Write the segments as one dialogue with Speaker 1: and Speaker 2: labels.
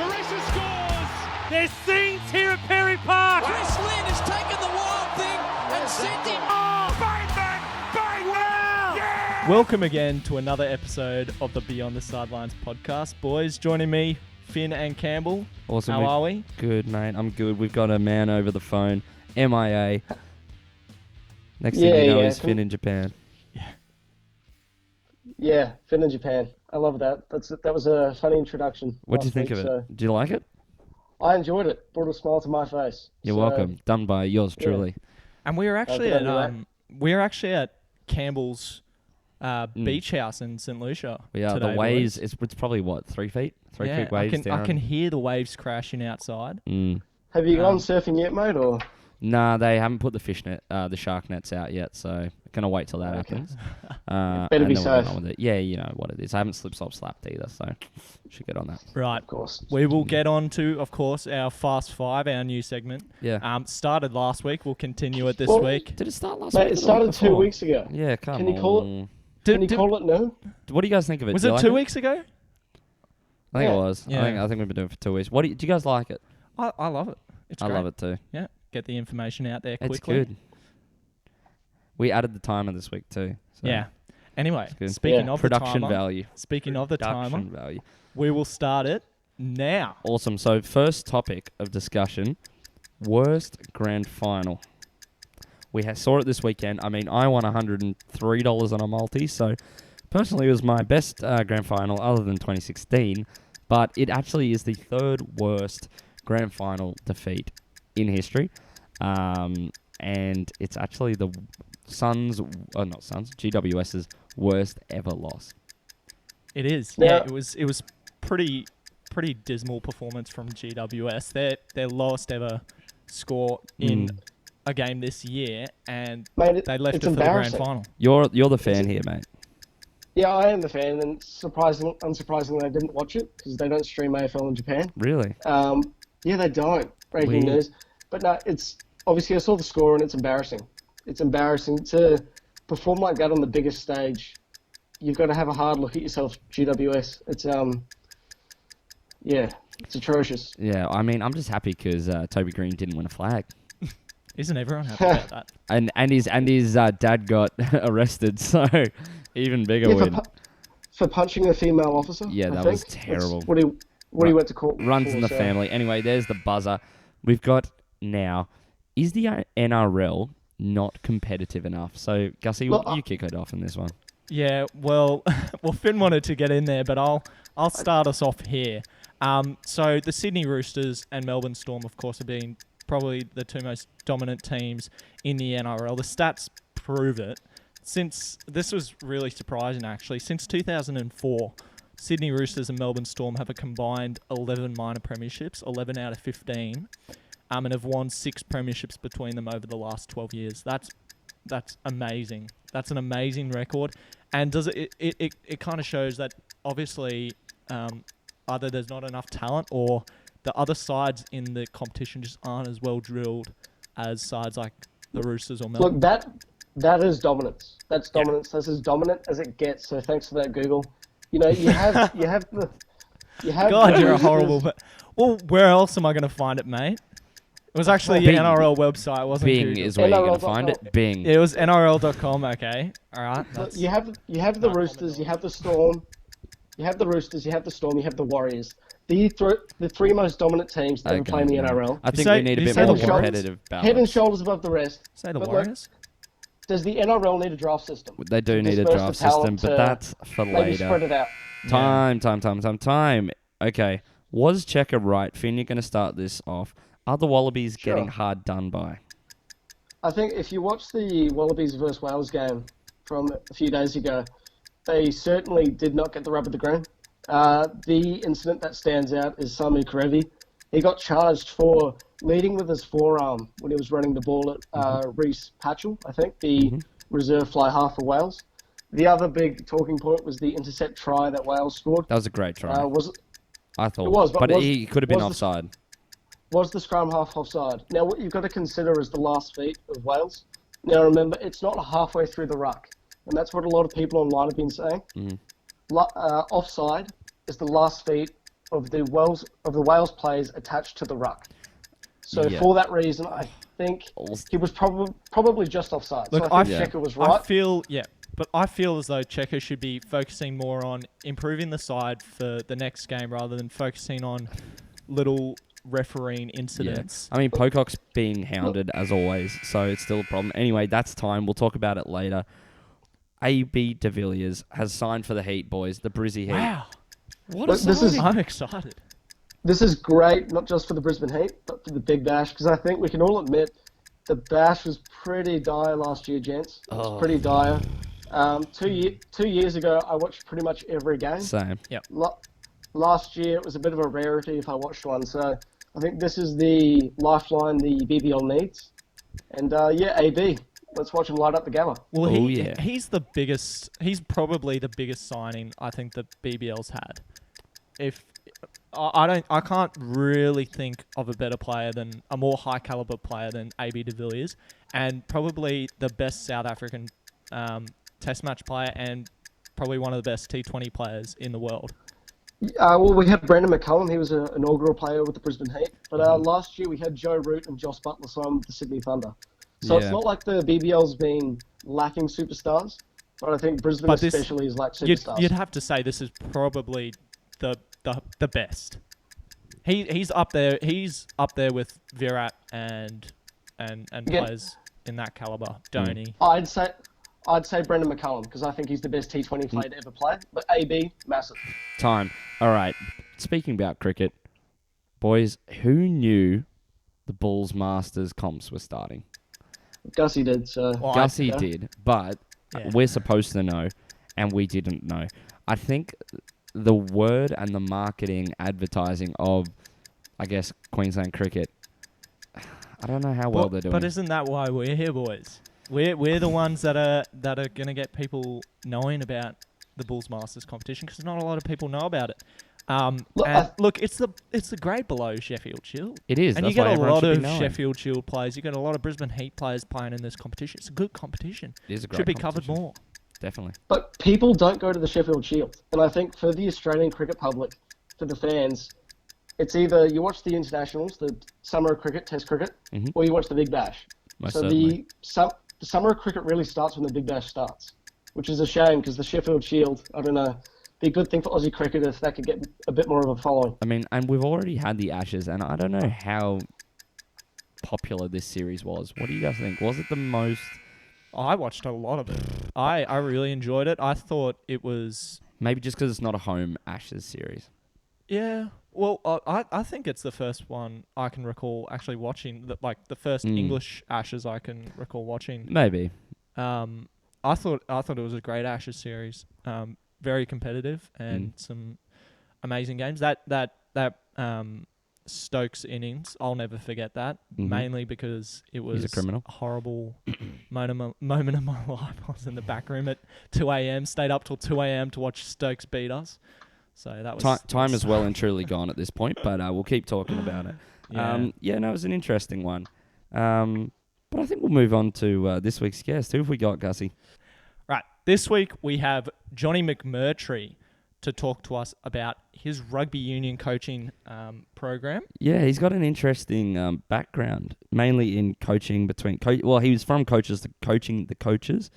Speaker 1: Barissa scores!
Speaker 2: There's scenes here at Perry Park.
Speaker 3: Chris Lynn has taken the wild thing and sent him.
Speaker 2: Oh, Bateman! Bateman! Yeah! Welcome again to another episode of the Beyond the Sidelines podcast. Boys, joining me, Finn and Campbell.
Speaker 4: Awesome.
Speaker 2: How are we?
Speaker 4: Good, mate. I'm good. We've got a man over the phone, MIA. Next thing you know, he's Finn in Japan.
Speaker 5: Yeah, Finn in Japan. I love that. That was a funny introduction.
Speaker 4: What do you think of it? Do you like it?
Speaker 5: I enjoyed it. Brought a smile to my face.
Speaker 4: You're welcome. Done by yours truly.
Speaker 2: And we were actually at Campbell's beach house in St. Lucia.
Speaker 4: We are.
Speaker 2: Today,
Speaker 4: The waves.
Speaker 2: boys.
Speaker 4: It's probably what, 3 feet? 3 feet waves down.
Speaker 2: I can hear the waves crashing outside.
Speaker 5: Have you gone surfing yet, mate? Or
Speaker 4: Nah, they haven't put the shark nets out yet, so gonna wait till that happens.
Speaker 5: Better be
Speaker 4: and then we'll get
Speaker 5: safe.
Speaker 4: on with it. Yeah, you know what it is. I haven't slapped either, so should get on that.
Speaker 2: Right.
Speaker 5: of course.
Speaker 2: We will get on to, of course, our Fast Five, our new segment.
Speaker 4: Yeah.
Speaker 2: Started last week. We'll continue it this
Speaker 5: Well,
Speaker 2: week.
Speaker 4: Did it start last
Speaker 5: Mate,
Speaker 4: week?
Speaker 5: it started 2
Speaker 4: before?
Speaker 5: weeks ago.
Speaker 4: Yeah, come
Speaker 5: Can
Speaker 4: on.
Speaker 5: you call it? Can you call it no?
Speaker 4: What do you guys think of it?
Speaker 2: Was
Speaker 4: Do you
Speaker 2: it
Speaker 4: like
Speaker 2: 2 weeks ago?
Speaker 4: I think
Speaker 5: Yeah.
Speaker 4: it was.
Speaker 2: Yeah.
Speaker 4: I think we've been doing it for 2 weeks. Do you guys like it?
Speaker 2: I love it. It's
Speaker 4: I
Speaker 2: great.
Speaker 4: love it too.
Speaker 2: Yeah. Get the information out there quickly.
Speaker 4: It's good. We added the timer this week too. So
Speaker 2: Yeah. Anyway,
Speaker 4: good.
Speaker 2: speaking
Speaker 5: Yeah.
Speaker 2: of
Speaker 4: Production
Speaker 2: the timer,
Speaker 4: value.
Speaker 2: speaking of the timer,
Speaker 4: Value.
Speaker 2: we will start it now.
Speaker 4: Awesome. So first topic of discussion, worst grand final. We saw it this weekend. I mean, I won $103 on a multi, so personally it was my best grand final other than 2016, but it actually is the third worst grand final defeat in history. And it's actually the GWS's worst ever loss.
Speaker 2: It is.
Speaker 5: Yeah.
Speaker 2: Yeah, it was pretty dismal performance from GWS. Their lowest ever score in a game this year, and
Speaker 5: Mate,
Speaker 2: they left it
Speaker 5: it's
Speaker 2: for the grand
Speaker 5: embarrassing.
Speaker 2: final.
Speaker 4: You're the fan here, mate.
Speaker 5: Yeah, I am the fan, and unsurprisingly, I didn't watch it because they don't stream AFL in Japan.
Speaker 4: Really?
Speaker 5: Yeah, they don't. Breaking
Speaker 4: Weird.
Speaker 5: news. But no, it's obviously I saw the score and it's embarrassing. It's embarrassing to perform like that on the biggest stage. You've got to have a hard look at yourself, GWS. It's it's atrocious.
Speaker 4: Yeah, I mean, I'm just happy because Toby Green didn't win a flag.
Speaker 2: Isn't everyone happy about that?
Speaker 4: And his dad got arrested, so even bigger win.
Speaker 5: For punching a female officer.
Speaker 4: Yeah,
Speaker 5: I
Speaker 4: that
Speaker 5: think.
Speaker 4: was terrible.
Speaker 5: That's what he went to court
Speaker 4: Runs
Speaker 5: for,
Speaker 4: in the
Speaker 5: so.
Speaker 4: family. Anyway, there's the buzzer. We've got now, is the NRL not competitive enough? So, Gussie, you kick it off in this one.
Speaker 2: Yeah, well, Finn wanted to get in there, but I'll start us off here. So the Sydney Roosters and Melbourne Storm, of course, have been probably the two most dominant teams in the NRL. The stats prove it. This was really surprising, actually. Since 2004, Sydney Roosters and Melbourne Storm have a combined 11 minor premierships, 11 out of 15, and have won 6 premierships between them over the last 12 years. That's amazing. That's an amazing record, and it kind of shows that obviously either there's not enough talent or the other sides in the competition just aren't as well drilled as sides like the Roosters or Melbourne.
Speaker 5: Look, that is dominance. That's dominance. That's as dominant as it gets. So thanks for that, Google. You know, you have
Speaker 2: God,
Speaker 5: the
Speaker 2: you're a
Speaker 5: Roosters-
Speaker 2: horrible. Well, where else am I going to find it, mate? It was actually
Speaker 4: Bing.
Speaker 2: your NRL website, wasn't it?
Speaker 4: Bing is where you're going to find
Speaker 5: NRL.com.
Speaker 4: it. Bing.
Speaker 2: It was NRL.com. Okay, all right.
Speaker 5: Look, you have the
Speaker 2: not
Speaker 5: Roosters, you have the Storm, you have the Roosters, you have the Storm, you have the Warriors. The three most dominant teams that ever play in the NRL.
Speaker 4: I think
Speaker 2: say-
Speaker 4: we need a
Speaker 2: you
Speaker 4: bit
Speaker 2: say
Speaker 4: more
Speaker 2: the Warriors?
Speaker 4: competitive balance.
Speaker 5: Head and shoulders above the rest.
Speaker 2: Say the
Speaker 5: But look,
Speaker 2: Warriors.
Speaker 5: does the NRL need a draft system?
Speaker 4: They do need a
Speaker 5: Disperse
Speaker 4: draft
Speaker 5: the talent
Speaker 4: system, but
Speaker 5: to
Speaker 4: that's for
Speaker 5: Maybe spread
Speaker 4: later.
Speaker 5: it out.
Speaker 4: Time. Okay, was Checker right? Finn, you're going to start this off. Are the Wallabies
Speaker 5: Sure.
Speaker 4: getting hard done by?
Speaker 5: I think if you watch the Wallabies versus Wales game from a few days ago, they certainly did not get the rub of the green. The incident that stands out is Samu Karevi. He got charged for leading with his forearm when he was running the ball at Reece Patchell, I think, the reserve fly half for Wales. The other big talking point was the intercept try that Wales scored.
Speaker 4: That was a great try. I thought.
Speaker 5: It was, but was-
Speaker 4: he could have been
Speaker 5: was the-
Speaker 4: offside.
Speaker 5: Was the scrum half offside? Now, what you've got to consider is the last feet of Wales. Now, remember, it's not halfway through the ruck. And that's what a lot of people online have been saying. Offside is the last feet of the Wales players attached to the ruck. So
Speaker 4: Yeah.
Speaker 5: for that reason, I think he was probably just offside.
Speaker 2: Look,
Speaker 5: so I think Cheika was right.
Speaker 2: But I feel as though Cheika should be focusing more on improving the side for the next game rather than focusing on little refereeing incidents.
Speaker 4: I mean, Pocock's being hounded as always, so it's still a problem. Anyway, that's time. We'll talk about it later. AB de Villiers has signed for the Heat, boys. The Brizzy Heat.
Speaker 2: Wow. I'm excited.
Speaker 5: This is great, not just for the Brisbane Heat, but for the Big Bash, because I think we can all admit the Bash was pretty dire last year, gents. It was pretty dire. 2 years ago, I watched pretty much every game.
Speaker 4: Same.
Speaker 2: Yep.
Speaker 5: Last year, it was a bit of a rarity if I watched one, so I think this is the lifeline the BBL needs. And AB, let's watch him light up the Gabba.
Speaker 2: Well, he's the biggest. He's probably the biggest signing I think the BBL's had. I can't really think of a better player than a more high caliber player than AB de Villiers, and probably the best South African Test match player, and probably one of the best T20 players in the world.
Speaker 5: Well, we had Brandon McCullum. He was an inaugural player with the Brisbane Heat. But last year we had Joe Root and Joss Butler sign with the Sydney Thunder. So it's not like the BBL's been lacking superstars, but I think Brisbane especially is lacked superstars.
Speaker 2: You'd have to say this is probably the best. He's up there. He's up there with Virat and players in that caliber. Jonny.
Speaker 5: I'd say Brendan McCullum because I think he's the best T20 player to ever play. But AB, massive.
Speaker 4: Time. All right. Speaking about cricket, boys, who knew the Bulls Masters comps were starting?
Speaker 5: Gussie did. So
Speaker 4: Gussie did, but we're supposed to know, and we didn't know. I think the word and the marketing advertising of, I guess, Queensland cricket, I don't know how well they're doing.
Speaker 2: But isn't that why we're here, boys? We're the ones that are going to get people knowing about the Bulls Masters competition because not a lot of people know about it. It's the grade below Sheffield Shield.
Speaker 4: It is,
Speaker 2: and
Speaker 4: that's
Speaker 2: you get
Speaker 4: why
Speaker 2: a
Speaker 4: everyone
Speaker 2: lot
Speaker 4: should
Speaker 2: of
Speaker 4: be knowing.
Speaker 2: Sheffield Shield players. You get a lot of Brisbane Heat players playing in this competition. It's a good competition.
Speaker 4: It is a great
Speaker 2: Should be
Speaker 4: competition.
Speaker 2: covered more.
Speaker 4: Definitely.
Speaker 5: But people don't go to the Sheffield Shield, and I think for the Australian cricket public, for the fans, it's either you watch the internationals, the summer cricket, Test cricket, or you watch the Big Bash.
Speaker 4: Most
Speaker 5: so
Speaker 4: certainly.
Speaker 5: The summer cricket really starts when the Big Bash starts, which is a shame because the Sheffield Shield, I don't know, be a good thing for Aussie cricket if that could get a bit more of a following.
Speaker 4: I mean, and we've already had the Ashes, and I don't know how popular this series was. What do you guys think? Was it the most...
Speaker 2: I watched a lot of it. I really enjoyed it. I thought it was...
Speaker 4: Maybe just because it's not a home Ashes series.
Speaker 2: Yeah. Well, I think it's the first one I can recall actually watching, the first English Ashes I can recall watching.
Speaker 4: Maybe.
Speaker 2: I thought it was a great Ashes series. Very competitive and some amazing games. That Stokes innings, I'll never forget that. Mainly because it was
Speaker 4: He's a criminal.
Speaker 2: A horrible moment of my life. I was in the back room at 2 a.m. Stayed up till 2 a.m. to watch Stokes beat us. So that was
Speaker 4: time is well and truly gone at this point, but we'll keep talking about it.
Speaker 2: Yeah.
Speaker 4: It was an interesting one. But I think we'll move on to this week's guest. Who have we got, Gussie?
Speaker 2: Right. This week we have Jonny McMurtry to talk to us about his rugby union coaching program.
Speaker 4: Yeah, he's got an interesting background, mainly in coaching between... he was from coaches to coaching the coaches.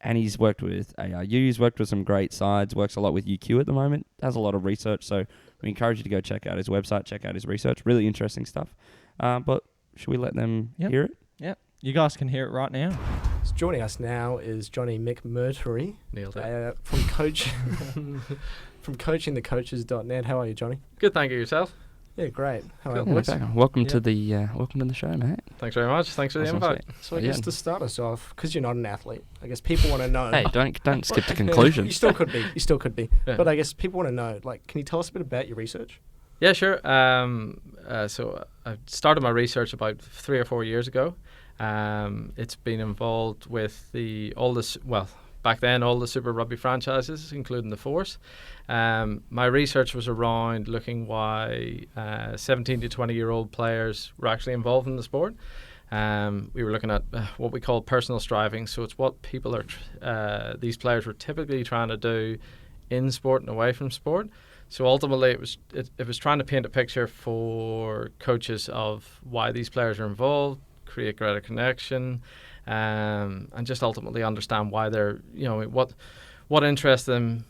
Speaker 4: And he's worked with ARU, he's worked with some great sides, works a lot with UQ at the moment, has a lot of research, so we encourage you to go check out his website, check out his research. Really interesting stuff. But should we let them hear it?
Speaker 2: Yeah, you guys can hear it right now.
Speaker 6: So joining us now is Jonny McMurtry.
Speaker 1: Nailed it.
Speaker 6: From coachingthecoaches.net. How are you, Jonny?
Speaker 1: Good, thank you. Yourself?
Speaker 6: Yeah, great. How are
Speaker 1: Cool.
Speaker 6: you, boys?
Speaker 4: Welcome to the show, mate.
Speaker 1: Thanks very much. Thanks for the
Speaker 4: Awesome.
Speaker 1: invite.
Speaker 6: So I guess to start us off, because you're not an athlete, I guess people want to know.
Speaker 4: Hey, don't skip to conclusion.
Speaker 6: You still could be.
Speaker 1: Yeah.
Speaker 6: But I guess people want to know, can you tell us a bit about your research?
Speaker 1: Yeah, sure. So I started my research about 3 or 4 years ago. It's been involved with back then all the Super Rugby franchises, including the Force. My research was around looking why 17 to 20-year-old players were actually involved in the sport. We were looking at what we call personal striving. So it's what these players were typically trying to do in sport and away from sport. So ultimately, it was trying to paint a picture for coaches of why these players are involved, create greater connection, and just ultimately understand why they're, what interests them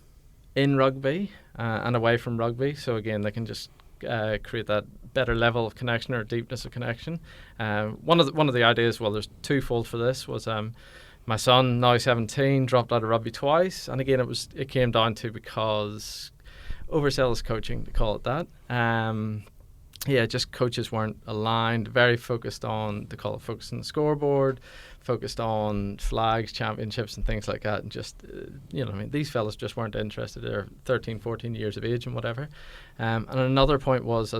Speaker 1: in rugby and away from rugby. So again, they can just create that better level of connection or deepness of connection. One of the ideas, well, there's twofold for this, was my son, now 17, dropped out of rugby twice, and again it came down to because overzealous coaching, to call it that. Just coaches weren't aligned, very focused on, they call it focused on the scoreboard, focused on flags, championships and things like that, and just, these fellas just weren't interested. They're 13, 14 years of age and whatever. And another point was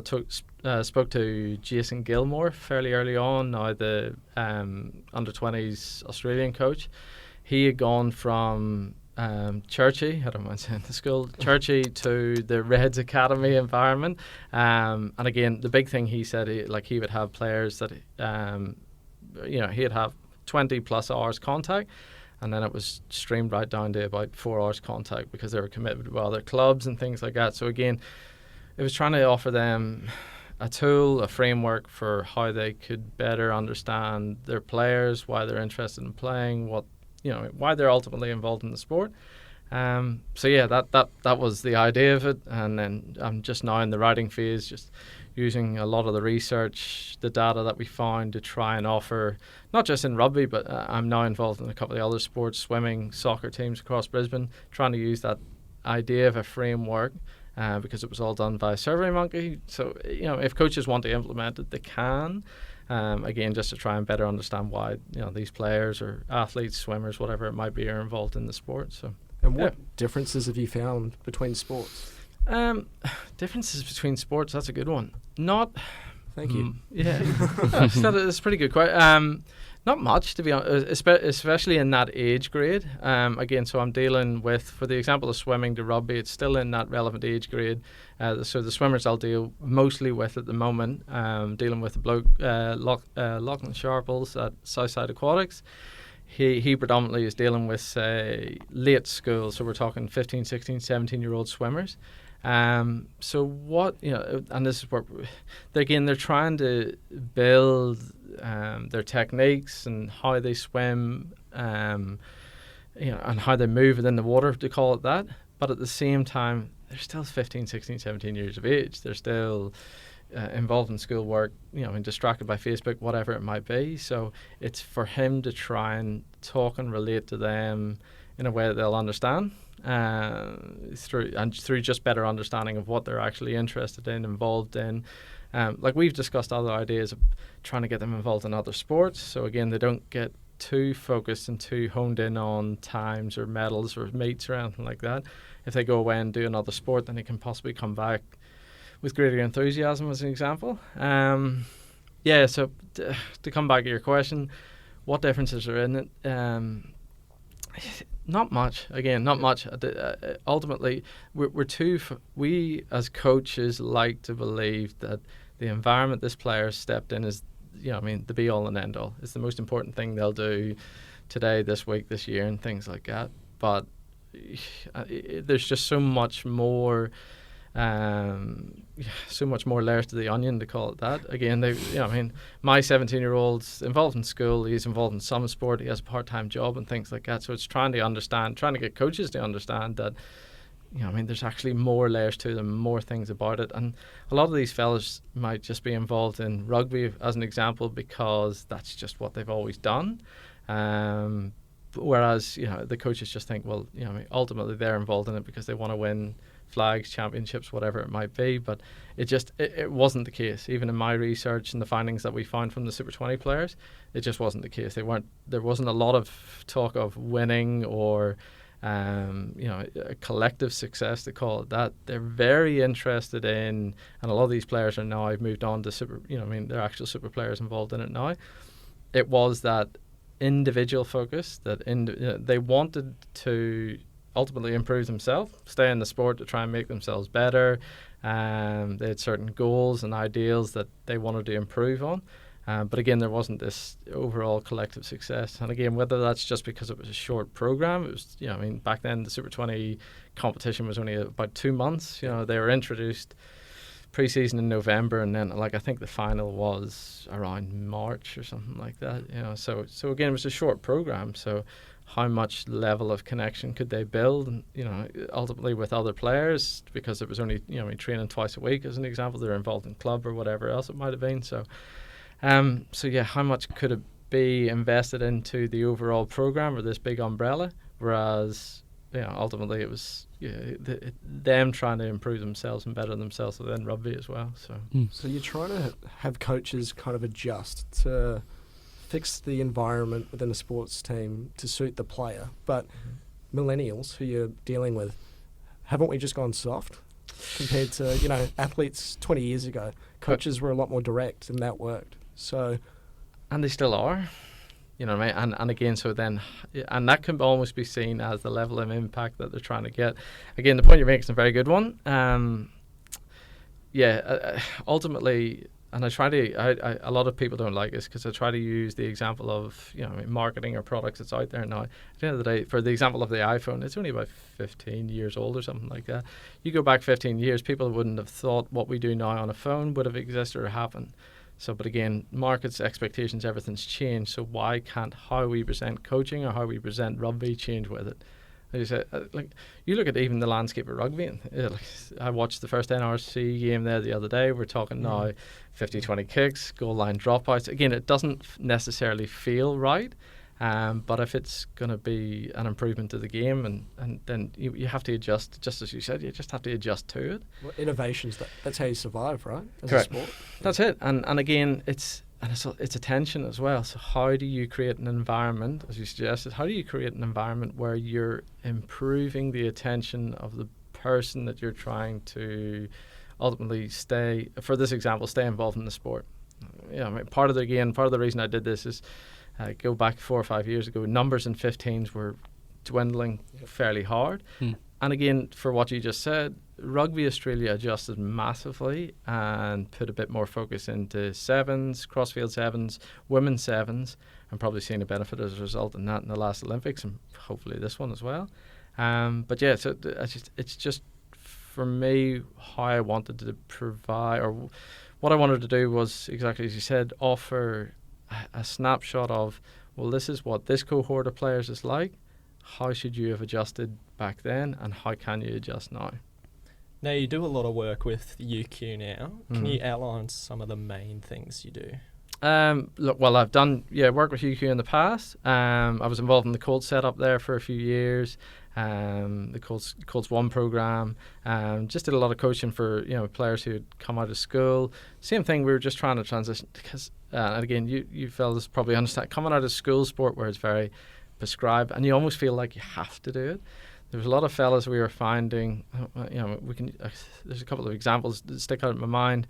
Speaker 1: I spoke to Jason Gilmore fairly early on, now the under-20s Australian coach. He had gone from Churchy, I don't mind saying the school, Churchy to the Reds Academy environment. And again, the big thing he said, he would have players that, he'd have 20 plus hours contact, and then it was streamed right down to about 4 hours contact because they were committed to other clubs and things like that. So again, it was trying to offer them a tool, a framework for how they could better understand their players, why they're interested in playing, why they're ultimately involved in the sport. That was the idea of it, and then I'm just now in the writing phase, just using a lot of the research, the data that we found to try and offer, not just in rugby, but I'm now involved in a couple of other sports, swimming, soccer teams across Brisbane, trying to use that idea of a framework because it was all done by SurveyMonkey. So, if coaches want to implement it, they can. Again, just to try and better understand why these players or athletes, swimmers, whatever it might be, are involved in the sport. So,
Speaker 6: and what differences have you found between sports?
Speaker 1: Differences between sports, that's a good one.
Speaker 6: Thank you.
Speaker 1: That's a pretty good question. Not much, to be honest, especially in that age grade. Again, so I'm dealing with, for the example of swimming to rugby, it's still in that relevant age grade. So the swimmers I'll deal mostly with at the moment, dealing with the bloke, Lachlan Sharples at Southside Aquatics. He predominantly is dealing with, say, late school, so we're talking 15, 16, 17-year-old swimmers. So what, and this is where, they're trying to build their techniques and how they swim, and how they move within the water, to call it that. But at the same time, they're still 15, 16, 17 years of age. They're still involved in schoolwork, distracted by Facebook, whatever it might be. So it's for him to try and talk and relate to them in a way that they'll understand. Through just better understanding of what they're actually interested in, involved in. We've discussed other ideas of trying to get them involved in other sports. So again, they don't get too focused and too honed in on times or medals or meets or anything like that. If they go away and do another sport, then they can possibly come back with greater enthusiasm, as an example. So to come back to your question, what differences are in it? Not much. Again, not much. Ultimately, we as coaches like to believe that the environment this player stepped in is, the be all and end all. It's the most important thing they'll do today, this week, this year, and things like that. But there's just so much more. So much more layers to the onion, to call it that. Again, my 17-year-old's involved in school, he's involved in some sport, he has a part-time job and things like that. So it's trying to get coaches to understand that, there's actually more layers to them, more things about it. And a lot of these fellas might just be involved in rugby, as an example, because that's just what they've always done. Whereas, the coaches just think, well, ultimately they're involved in it because they want to win flags, championships, whatever it might be. But it wasn't the case. Even in my research and the findings that we found from the Super 20 players, it just wasn't the case. There wasn't a lot of talk of winning or a collective success, to call it that. They're very interested in, and a lot of these players are now moved on to super, they're actual super players involved in it now. It was that individual focus, that they wanted to ultimately improve themselves, stay in the sport to try and make themselves better. They had certain goals and ideals that they wanted to improve on. But again, there wasn't this overall collective success. And again, whether that's just because it was a short program, it was, I mean, back then the Super 20 competition was only about 2 months. They were introduced pre-season in November, and then I think the final was around March or something like that. So again, it was a short program. So how much level of connection could they build, and ultimately with other players, because it was only training twice a week as an example. They're involved in club or whatever else it might have been. So how much could it be invested into the overall program or this big umbrella? Whereas ultimately it was them trying to improve themselves and better themselves within rugby as well.
Speaker 6: So you're trying to have coaches kind of adjust to fix the environment within a sports team to suit the player, but millennials who you're dealing with, haven't we just gone soft compared to athletes 20 years ago? Coaches were a lot more direct, and that worked. So,
Speaker 1: and they still are. You know what I mean? And again, so then, and that can almost be seen as the level of impact that they're trying to get. Again, the point you're making is a very good one. Ultimately, and I try to, a lot of people don't like this because I try to use the example of, marketing or products that's out there now. At the end of the day, for the example of the iPhone, it's only about 15 years old or something like that. You go back 15 years, people wouldn't have thought what we do now on a phone would have existed or happened. So, but again, markets, expectations, everything's changed. So why can't how we present coaching or how we present rugby change with it? As you said, you look at even the landscape of rugby. And, I watched the first NRC game there the other day. We're talking now 50-20 kicks, goal line dropouts. Again, it doesn't necessarily feel right. But if it's going to be an improvement to the game, and then you have to adjust, just as you said, you just have to adjust to it.
Speaker 6: Well, innovations, that's how you survive, right? As
Speaker 1: Correct.
Speaker 6: a sport.
Speaker 1: That's it. And again, it's attention as well. So how do you create an environment, as you suggested, how do you create an environment where you're improving the attention of the person that you're trying to ultimately stay involved in the sport? Part of the reason I did this is, go back 4 or 5 years ago, numbers in 15s were dwindling fairly hard. And again, for what you just said, Rugby Australia adjusted massively and put a bit more focus into sevens, crossfield sevens, women's sevens, and probably seeing a benefit as a result in that in the last Olympics, and hopefully this one as well. But yeah, so it's just for me how I wanted to provide, or what I wanted to do was exactly as you said, offer a snapshot of, well, this is what this cohort of players is like. How should you have adjusted back then, and how can you adjust now?
Speaker 2: Now, you do a lot of work with UQ now. Can you outline some of the main things you do?
Speaker 1: I've done work with UQ in the past. I was involved in the Colts setup there for a few years. The Colts One program. Just did a lot of coaching for players who had come out of school. Same thing. We were just trying to transition because, and again, you fellas probably understand, coming out of school sport where it's very prescribed, and you almost feel like you have to do it. There was a lot of fellas we were finding. There's a couple of examples that stick out in my mind.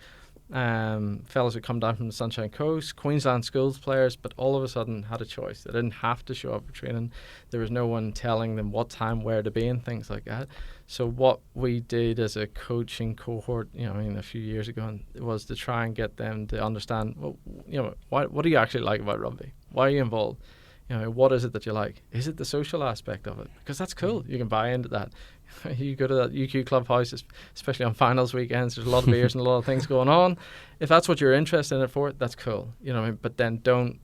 Speaker 1: Fellas who come down from the Sunshine Coast, Queensland schools players, but all of a sudden had a choice. They didn't have to show up for training. There was no one telling them what time, where to be, and things like that. So what we did as a coaching cohort, a few years ago, was to try and get them to understand, what do you actually like about rugby? Why are you involved? What is it that you like? Is it the social aspect of it? Because that's cool. You can buy into that. You go to that UQ clubhouse, especially on finals weekends, there's a lot of beers and a lot of things going on. If that's what you're interested in it for, that's cool. But then don't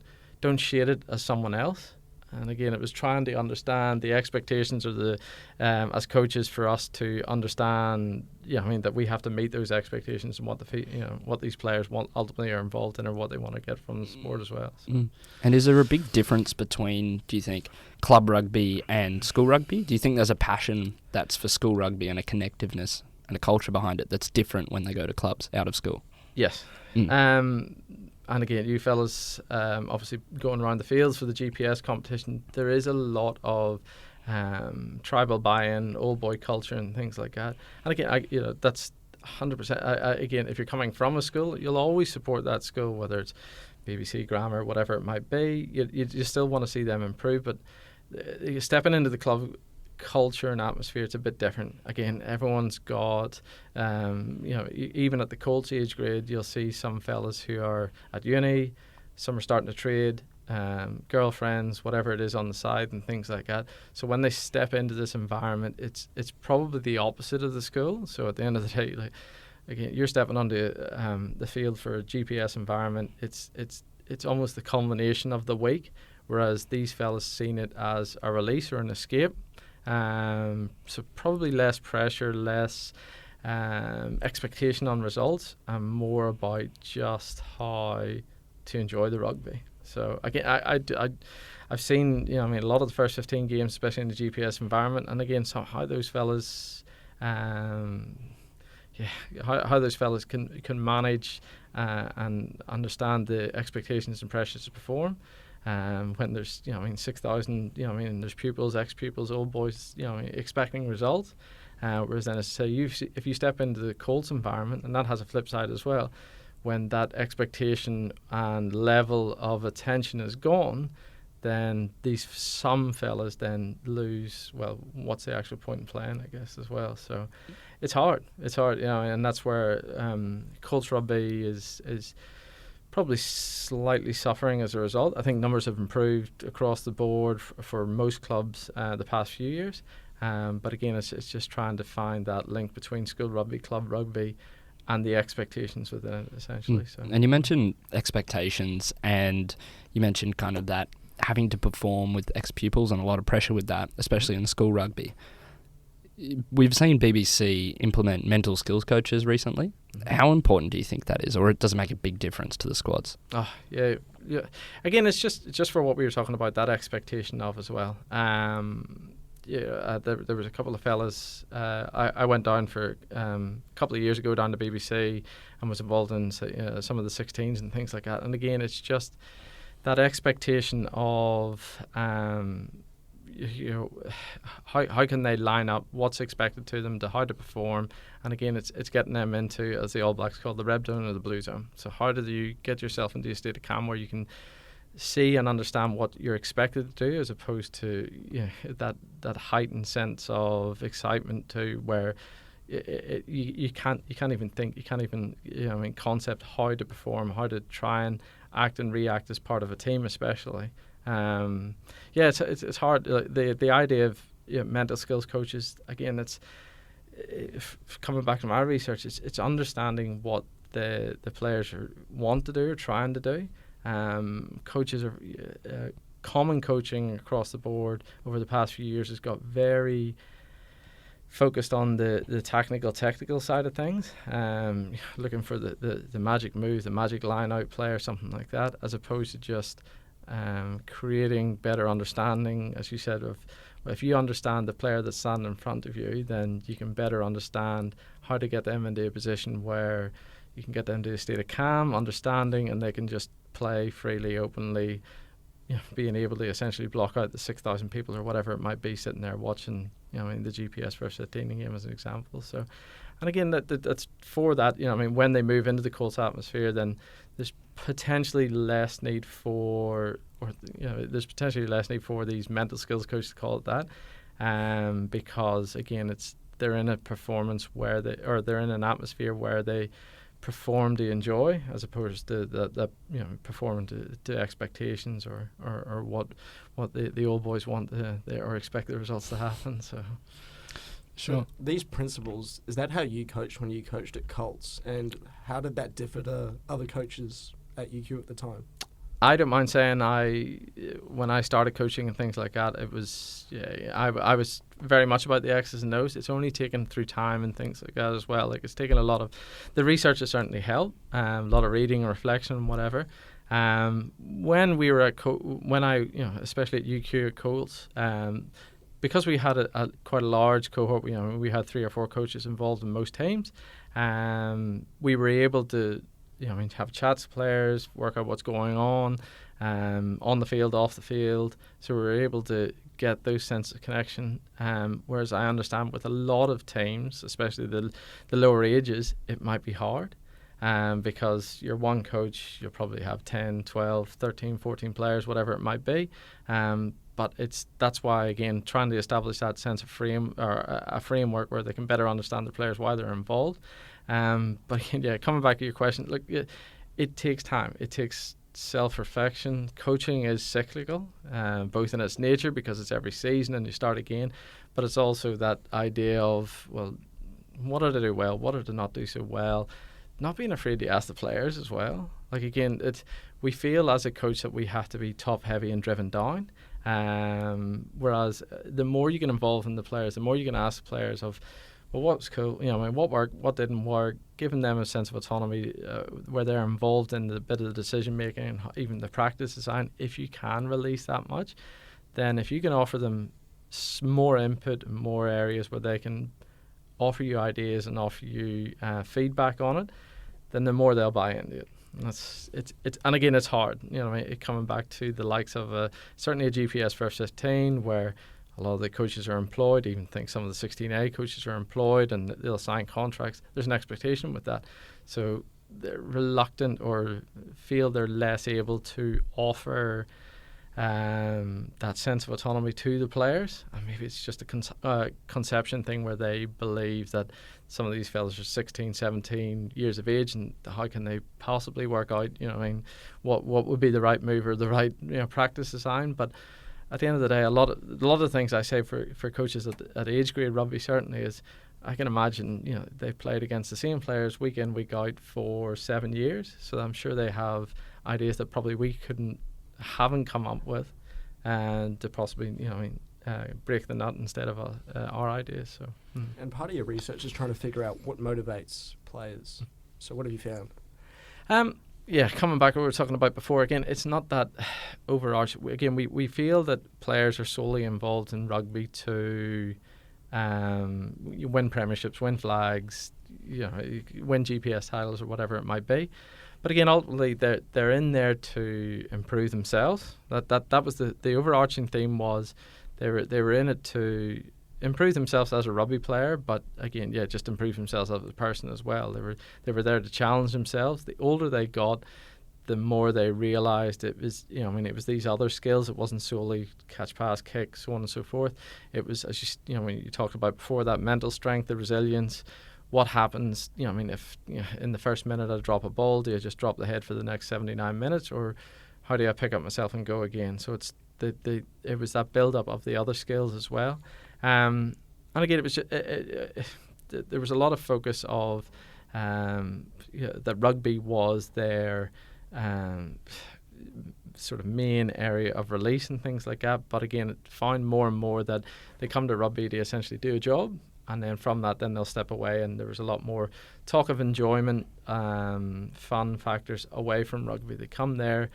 Speaker 1: shade it as someone else. And again, it was trying to understand the expectations of the as coaches, for us to understand, that we have to meet those expectations and what these players want ultimately are involved in, or what they want to get from the sport as well. So.
Speaker 4: And is there a big difference between, do you think, club rugby and school rugby? Do you think there's a passion that's for school rugby and a connectiveness and a culture behind it that's different when they go to clubs out of school?
Speaker 1: Yes. And again, you fellas obviously going around the fields for the GPS competition, there is a lot of tribal buy-in, old boy culture and things like that. And again, that's 100%. Again, if you're coming from a school, you'll always support that school, whether it's BBC, Grammar, whatever it might be. You still want to see them improve, but stepping into the club culture and atmosphere, it's a bit different. Again, everyone's got, even at the Colts age grade, you'll see some fellas who are at uni, some are starting to trade, girlfriends, whatever it is on the side, and things like that. So when they step into this environment, it's probably the opposite of the school. So at the end of the day, like, again, you're stepping onto the field for a GPS environment. It's almost the culmination of the week, whereas these fellas seen it as a release or an escape. So probably less pressure, less expectation on results, and more about just how to enjoy the rugby. So again, I've seen, a lot of the first 15 games, especially in the GPS environment, and again, so how those fellas, how those fellas can manage and understand the expectations and pressures to perform. When there's 6,000, there's pupils, ex-pupils, old boys, expecting results. Whereas then, as I say, if you step into the Colts environment, and that has a flip side as well, when that expectation and level of attention is gone, then some fellas then lose, well, what's the actual point in playing, I guess, as well. So it's hard, and that's where Colts rugby is probably slightly suffering as a result. I think numbers have improved across the board for most clubs the past few years. But again, it's just trying to find that link between school rugby, club rugby, and the expectations within it, essentially. So.
Speaker 4: And you mentioned expectations, and you mentioned kind of that having to perform with ex-pupils and a lot of pressure with that, especially in school rugby. We've seen BBC implement mental skills coaches recently. How important do you think that is, or does it make a big difference to the squads?
Speaker 1: Oh, yeah. Again, it's just for what we were talking about, that expectation of as well. There was a couple of fellas. I went down for a couple of years ago down to BBC and was involved in some of the 16s and things like that. And again, it's just that expectation of how can they line up, what's expected to them, to how to perform. And again, it's getting them into, as the All Blacks call, the red zone or the blue zone. So how do you get yourself into a state of calm where you can see and understand what you're expected to do, as opposed to that heightened sense of excitement to where you can't even think, you can't even concept how to perform, how to try and act and react as part of a team, especially. It's hard. The idea of mental skills coaches, again, it's coming back to my research. It's understanding what the players want to do or trying to do. Coaches are common coaching across the board over the past few years has got very focused on the technical side of things, looking for the magic move, the magic line out play or something like that, as opposed to just creating better understanding, as you said, of if you understand the player that's standing in front of you, then you can better understand how to get them into a position where you can get them to a state of calm, understanding, and they can just play freely, openly, being able to essentially block out the 6,000 people or whatever it might be sitting there watching, the GPS versus 15 game as an example. So, and again, that's for that, when they move into the Colts atmosphere, then there's potentially less need for, these mental skills coaches, to call it that, because again, they're in a performance where they're in an atmosphere where they perform to enjoy, as opposed to that performing to expectations or what the old boys want or expect the results to happen. So
Speaker 6: sure. These principles, is that how you coached when you coached at Colts, and how did that differ to other coaches at UQ at the time?
Speaker 1: I don't mind saying when I started coaching and things like that, it was I was very much about the X's and O's. It's only taken through time and things like that as well. Like, it's taken a lot of the research has certainly helped, a lot of reading and reflection and whatever. When we were at especially at UQ at Colts, because we had quite a large cohort, we had 3 or 4 coaches involved in most teams. We were able to have chats with players, work out what's going on the field, off the field. So we were able to get those sense of connection. Whereas I understand with a lot of teams, especially the lower ages, it might be hard. Because you're one coach, you'll probably have 10, 12, 13, 14 players, whatever it might be. But that's why, again, trying to establish that sense of a framework where they can better understand the players, why they're involved. But again, coming back to your question, look, it takes time. It takes self-reflection. Coaching is cyclical, both in its nature because it's every season and you start again, but it's also that idea of, well, what did I do well? What did I not do so well? Not being afraid to ask the players as well. Like, again, we feel as a coach that we have to be top-heavy and driven down. Whereas the more you get involved in the players, the more you can ask the players of, well, what's cool, what worked, what didn't work, giving them a sense of autonomy where they're involved in the bit of the decision making and even the practice design. If you can release that much, then if you can offer them more input and more areas where they can offer you ideas and offer you feedback on it, then the more they'll buy into it. And again, it's hard. Coming back to the likes of certainly a GPS first 15, where a lot of the coaches are employed. Even think some of the 16A coaches are employed and they'll sign contracts. There's an expectation with that, so they're reluctant or feel they're less able to offer that sense of autonomy to the players. And maybe it's just a conception thing where they believe that some of these fellas are 16, 17 years of age, and how can they possibly work out, what would be the right move or the right practice design. But at the end of the day, a lot of things I say for coaches at age grade rugby certainly is, I can imagine, they've played against the same players week in, week out for 7 years. So I'm sure they have ideas that probably we haven't come up with, and to possibly break the nut instead of our ideas. So
Speaker 6: And part of your research is trying to figure out what motivates players. So what have you found?
Speaker 1: Coming back to what we were talking about before, again, it's not that overarching. Again, we feel that players are solely involved in rugby to win premierships, win flags, win GPS titles or whatever it might be. But again, ultimately, they're in there to improve themselves. That was the overarching theme, was they were in it to improve themselves as a rugby player, but again, just improve themselves as a person as well. They were there to challenge themselves. The older they got, the more they realised it was, it was these other skills. It wasn't solely catch, pass, kick, so on and so forth. It was, as when you talked about before, that mental strength, the resilience. What happens, if in the first minute I drop a ball, do I just drop the head for the next 79 minutes, or how do I pick up myself and go again? So it's it was that build up of the other skills as well. And again, it was there was a lot of focus of that rugby was their sort of main area of release and things like that. But again, it found more and more that they come to rugby to essentially do a job, and then from that, then they'll step away. And there was a lot more talk of enjoyment, fun factors away from rugby. They come there,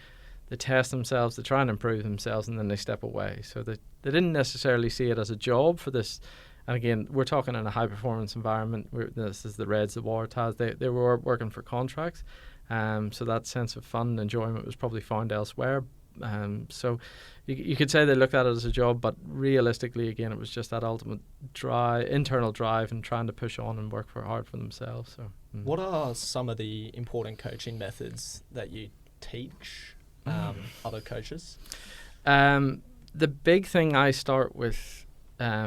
Speaker 1: they test themselves, they try and improve themselves, and then they step away. So they didn't necessarily see it as a job for this. And again, we're talking in a high-performance environment. This is the Reds, the Waratahs. They were working for contracts. So that sense of fun and enjoyment was probably found elsewhere. So you could say they looked at it as a job, but realistically, again, it was just that ultimate internal drive and trying to push on and work hard for themselves. So,
Speaker 2: What are some of the important coaching methods that you teach other coaches?
Speaker 1: The big thing I start with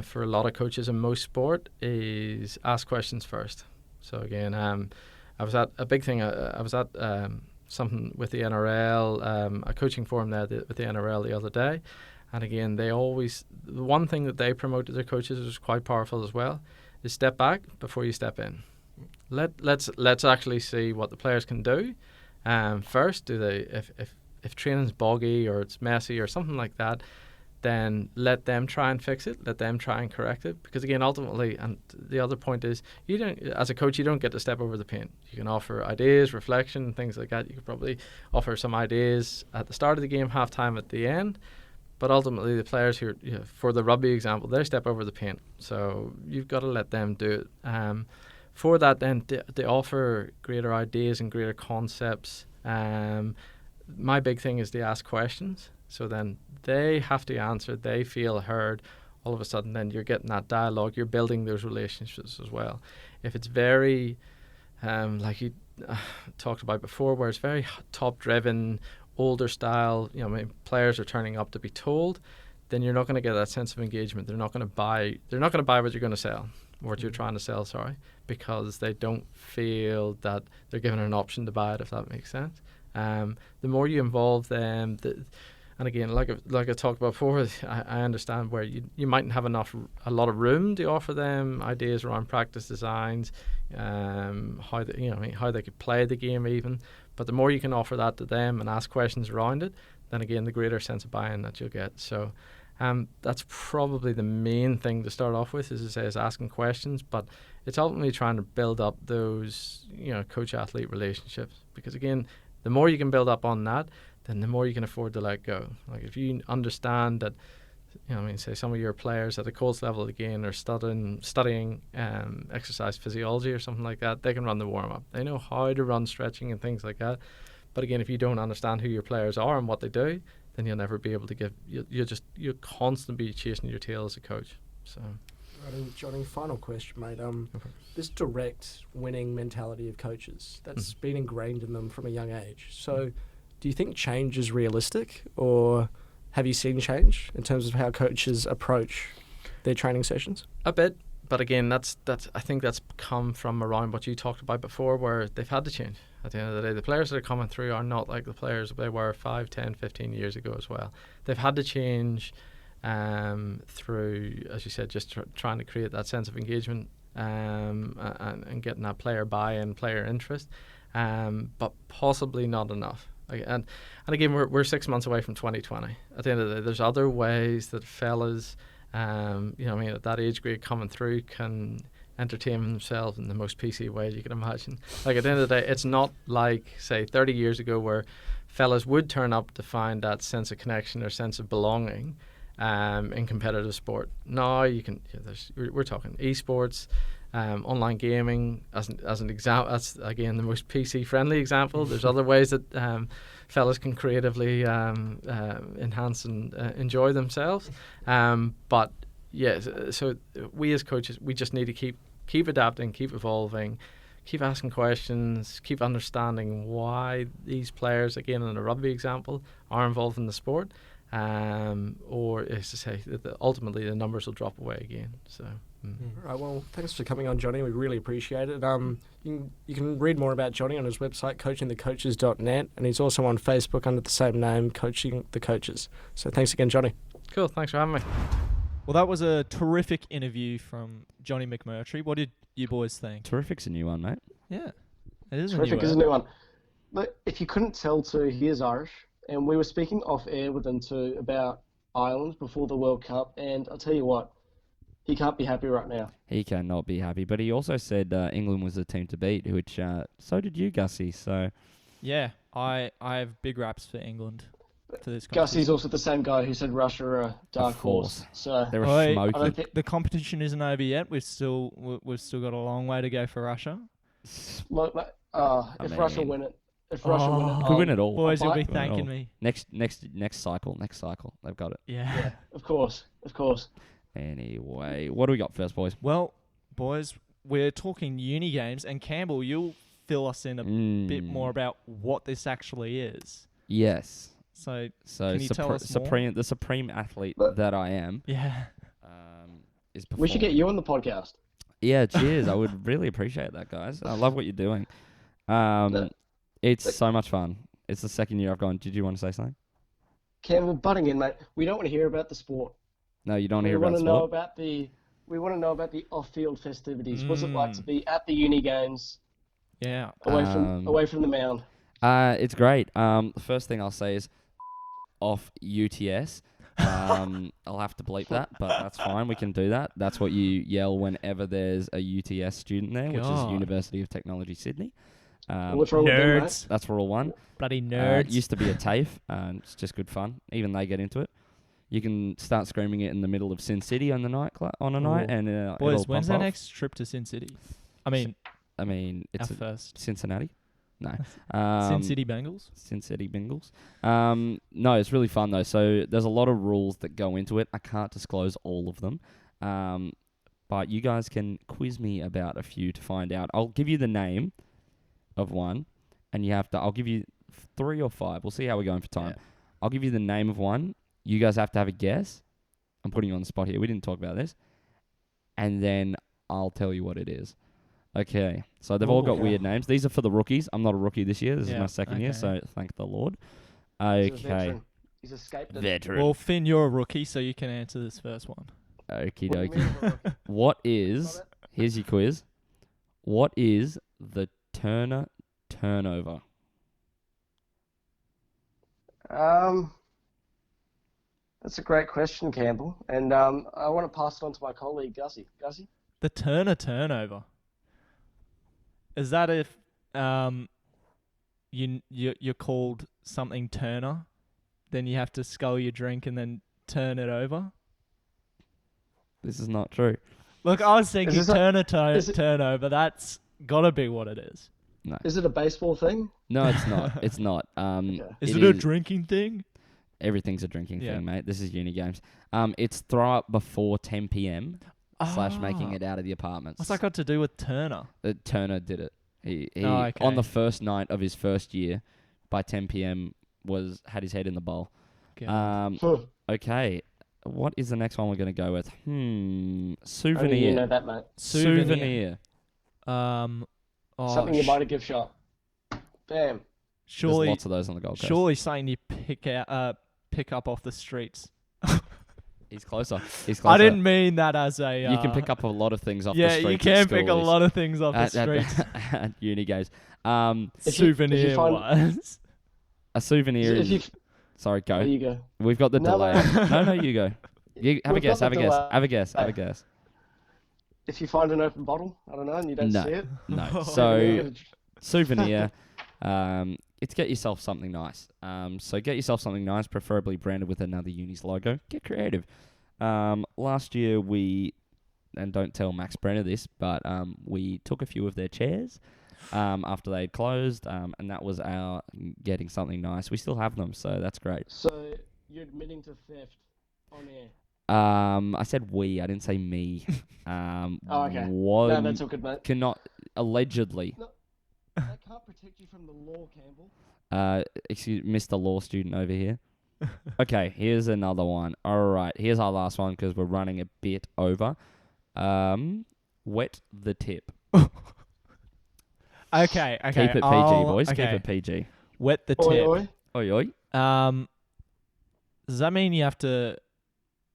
Speaker 1: for a lot of coaches in most sport is ask questions first. So again, I was at a big thing. I was at something with the NRL, a coaching forum there with the NRL the other day, and again, the one thing that they promote to their coaches is quite powerful as well, is step back before you step in. Let's actually see what the players can do. First, do they if training's boggy or it's messy or something like that, then let them try and fix it. Let them try and correct it. Because again, ultimately, and the other point is, as a coach, you don't get to step over the paint. You can offer ideas, reflection, things like that. You could probably offer some ideas at the start of the game, halftime, at the end. But ultimately, the players who, for the rugby example, they step over the paint. So you've got to let them do it. For that, then, they offer greater ideas and greater concepts. My big thing is to ask questions. So then they have to answer, they feel heard. All of a sudden, then you're getting that dialogue, you're building those relationships as well. If it's very, like you talked about before, where it's very top-driven, older style, players are turning up to be told, then you're not going to get that sense of engagement. They're not going to buy what you're going to sell, what you're trying to sell, because they don't feel that they're given an option to buy it, if that makes sense. The more you involve them, and again, like I talked about before, I understand where you mightn't have a lot of room to offer them ideas around practice designs, how they could play the game even. But the more you can offer that to them and ask questions around it, then again, the greater sense of buy-in that you'll get. So that's probably the main thing to start off with, as I say, is asking questions. But it's ultimately trying to build up those, coach-athlete relationships. Because again, the more you can build up on that, then the more you can afford to let go. Like if you understand that, say some of your players at the Colts level again are studying exercise physiology or something like that, they can run the warm-up. They know how to run stretching and things like that. But again, if you don't understand who your players are and what they do, then you'll never be able to you'll constantly be chasing your tail as a coach. So,
Speaker 6: Jonny, final question, mate. This direct winning mentality of coaches, that's been ingrained in them from a young age. So, do you think change is realistic, or have you seen change in terms of how coaches approach their training sessions?
Speaker 1: A bit, but again, that's I think that's come from around what you talked about before, where they've had to change. At the end of the day, the players that are coming through are not like the players they were 5, 10, 15 years ago as well. They've had to change through, as you said, just trying to create that sense of engagement and getting that player buy-in, player interest, but possibly not enough. And again, we're 6 months away from 2020. At the end of the day, there's other ways that fellas, at that age grade coming through can entertain themselves in the most PC way you can imagine. Like at the end of the day, it's not like, say, 30 years ago where fellas would turn up to find that sense of connection or sense of belonging in competitive sport. Now you can, we're talking esports, online gaming as an example. That's again the most PC friendly example. There's other ways that fellas can creatively enhance and enjoy themselves. But yes, so we as coaches, we just need to keep adapting, keep evolving, keep asking questions, keep understanding why these players, again in a rugby example, are involved in the sport. Or as to say that ultimately the numbers will drop away again. So.
Speaker 6: Right, well, thanks for coming on, Jonny. We really appreciate it. You can read more about Jonny on his website, coachingthecoaches.net, and he's also on Facebook under the same name, Coaching the Coaches. So thanks again, Jonny.
Speaker 1: Cool, thanks for having me.
Speaker 2: Well, that was a terrific interview from Jonny McMurtry. What did you boys think?
Speaker 4: Terrific's a new one, mate.
Speaker 2: Yeah, it is
Speaker 5: Terrific
Speaker 2: a new
Speaker 5: is a
Speaker 2: word.
Speaker 5: new one. But if you couldn't tell too, he is Irish, and we were speaking off air with him too about Ireland before the World Cup, and I'll tell you what, he can't be happy right now.
Speaker 4: He cannot be happy. But he also said England was the team to beat, which so did you, Gussie. So
Speaker 2: Yeah, I have big raps for England for this competition.
Speaker 5: Gussie's also the same guy who said Russia are a dark horse. So
Speaker 4: they're
Speaker 2: Oi,
Speaker 4: a smoky.
Speaker 5: I don't think
Speaker 2: The competition isn't over yet. We've still got a long way to go for Russia.
Speaker 5: if Russia
Speaker 4: mean-
Speaker 5: win it, if Russia win it,
Speaker 4: Could win it all.
Speaker 2: Boys, you'll be
Speaker 5: I'll buy-
Speaker 2: thanking me.
Speaker 4: Next cycle. They've got it.
Speaker 2: Yeah.
Speaker 5: Of course.
Speaker 4: Anyway, what do we got first, boys?
Speaker 2: Well, boys, we're talking uni games, and Campbell, you'll fill us in a bit more about what this actually is.
Speaker 4: Yes.
Speaker 2: So
Speaker 4: So
Speaker 2: can you tell us more?
Speaker 4: the supreme athlete
Speaker 5: But-
Speaker 4: that I am
Speaker 2: Yeah.
Speaker 4: is
Speaker 5: We should
Speaker 4: performing.
Speaker 5: get you on the podcast.
Speaker 4: Yeah, cheers. I would really appreciate that, guys. I love what you're doing. It's so much fun. It's the second year I've gone. Did you want to say something?
Speaker 5: Cam, we're butting in, mate. We don't want to hear about the sport.
Speaker 4: No, you don't
Speaker 5: We
Speaker 4: hear
Speaker 5: want
Speaker 4: about
Speaker 5: to know
Speaker 4: sport.
Speaker 5: about we want to know about the off-field festivities. What's it like to be at the uni games,
Speaker 2: Yeah.
Speaker 5: away from the mound?
Speaker 4: It's great. The first thing I'll say is off UTS. I'll have to bleep that, but that's fine. We can do that. That's what you yell whenever there's a UTS student there, which is
Speaker 2: God.
Speaker 4: University of Technology Sydney.
Speaker 5: What's wrong with them, mate?
Speaker 2: Nerds.
Speaker 4: That's Rule 1.
Speaker 2: Bloody
Speaker 4: It
Speaker 2: nerds.
Speaker 4: used to be a TAFE, and it's just good fun. Even they get into it. You can start screaming it in the middle of Sin City on the night, and
Speaker 2: Boys,
Speaker 4: it'll
Speaker 2: when's
Speaker 4: pump
Speaker 2: our
Speaker 4: off.
Speaker 2: next trip to Sin City? I mean,
Speaker 4: I mean, it's
Speaker 2: our first.
Speaker 4: Cincinnati. No,
Speaker 2: Sin City Bengals?
Speaker 4: Sin City Bengals. No, it's really fun though. So there's a lot of rules that go into it. I can't disclose all of them, but you guys can quiz me about a few to find out. I'll give you the name of one, and I'll give you 3 or 5. We'll see how we're going for time.
Speaker 2: Yeah.
Speaker 4: I'll give you the name of one. You guys have to have a guess. I'm putting you on the spot here. We didn't talk about this, and then I'll tell you what it is. Okay, so they've all got
Speaker 5: Okay.
Speaker 4: weird names. These are for the rookies. I'm not a rookie this year. This is
Speaker 2: Yeah,
Speaker 4: my second year,
Speaker 2: okay.
Speaker 4: so thank the Lord.
Speaker 5: He's a
Speaker 4: Okay,
Speaker 5: veteran. He's escaped it.
Speaker 4: veteran.
Speaker 2: Well, Finn, you're a rookie, so you can answer this first one.
Speaker 4: Okie
Speaker 5: What do you
Speaker 4: dokie.
Speaker 5: mean I'm a rookie?
Speaker 4: What is?
Speaker 5: Got it?
Speaker 4: Here's your quiz. What is the Turner turnover?
Speaker 5: That's a great question, Campbell. And I want to pass it on to my colleague, Gussie. Gussie?
Speaker 2: The Turner turnover. Is that if you're called something Turner, then you have to scull your drink and then turn it over?
Speaker 4: This is not true.
Speaker 2: Look, I was thinking
Speaker 5: this a-
Speaker 2: Turner
Speaker 5: is it-
Speaker 2: turnover. That's gotta be what it is.
Speaker 5: Is it a baseball thing?
Speaker 4: No, it's not. It's not.
Speaker 5: Okay.
Speaker 2: Is it a drinking thing?
Speaker 4: Everything's a drinking
Speaker 2: Yeah.
Speaker 4: thing, mate. This is uni games. It's throw up before 10 p.m. / making it out of the apartments.
Speaker 2: What's that got to do with Turner?
Speaker 4: Turner did it. He
Speaker 2: okay.
Speaker 4: on the first night of his first year, by 10 p.m. had his head in the bowl.
Speaker 5: Huh.
Speaker 4: Okay. What is the next one we're going to go with?
Speaker 5: Only
Speaker 4: Souvenir.
Speaker 5: you know that, mate.
Speaker 4: Souvenir.
Speaker 5: Something you might have give shot. Bam.
Speaker 2: Surely,
Speaker 4: There's lots of those on the Gold Coast.
Speaker 2: surely something you pick up off the streets.
Speaker 4: He's closer.
Speaker 2: I didn't mean that as a.
Speaker 4: You can pick up a lot of things off the
Speaker 2: Yeah,
Speaker 4: streets.
Speaker 2: you can pick a lot of things off the streets.
Speaker 4: at uni games.
Speaker 5: If you
Speaker 2: Souvenir
Speaker 5: find-
Speaker 2: was.
Speaker 4: A souvenir
Speaker 5: If you,
Speaker 4: is. Sorry, go.
Speaker 5: there you go.
Speaker 4: We've got the
Speaker 5: No,
Speaker 4: delay.
Speaker 5: no.
Speaker 4: No, you go. You have a
Speaker 5: We've
Speaker 4: guess.
Speaker 5: got
Speaker 4: Have a
Speaker 5: the
Speaker 4: guess.
Speaker 5: delay.
Speaker 4: Have a guess. Have a guess.
Speaker 5: If you find an open bottle, I don't know, and you don't
Speaker 4: No.
Speaker 5: see it.
Speaker 4: No. So souvenir. It's get yourself something nice. So get yourself something nice, preferably branded with another uni's logo. Get creative. Last year and don't tell Max Brenner this, but we took a few of their chairs after they'd closed, and that was our getting something nice. We still have them, so that's great.
Speaker 5: So you're admitting to theft on air.
Speaker 4: I said we. I didn't say me.
Speaker 5: Oh, okay.
Speaker 4: One
Speaker 5: No, that's all good, mate.
Speaker 4: cannot allegedly.
Speaker 5: That can't protect you from the law, Campbell.
Speaker 4: Excuse Mr. Law student over here. Okay, here's another one. All right, here's our last one because we're running a bit over. Wet the tip.
Speaker 2: Okay.
Speaker 4: Keep it PG, boys.
Speaker 2: Okay.
Speaker 4: Keep it PG.
Speaker 2: Wet the
Speaker 5: Oi,
Speaker 2: tip.
Speaker 5: oi.
Speaker 4: Oi, oi.
Speaker 2: Does that mean you have to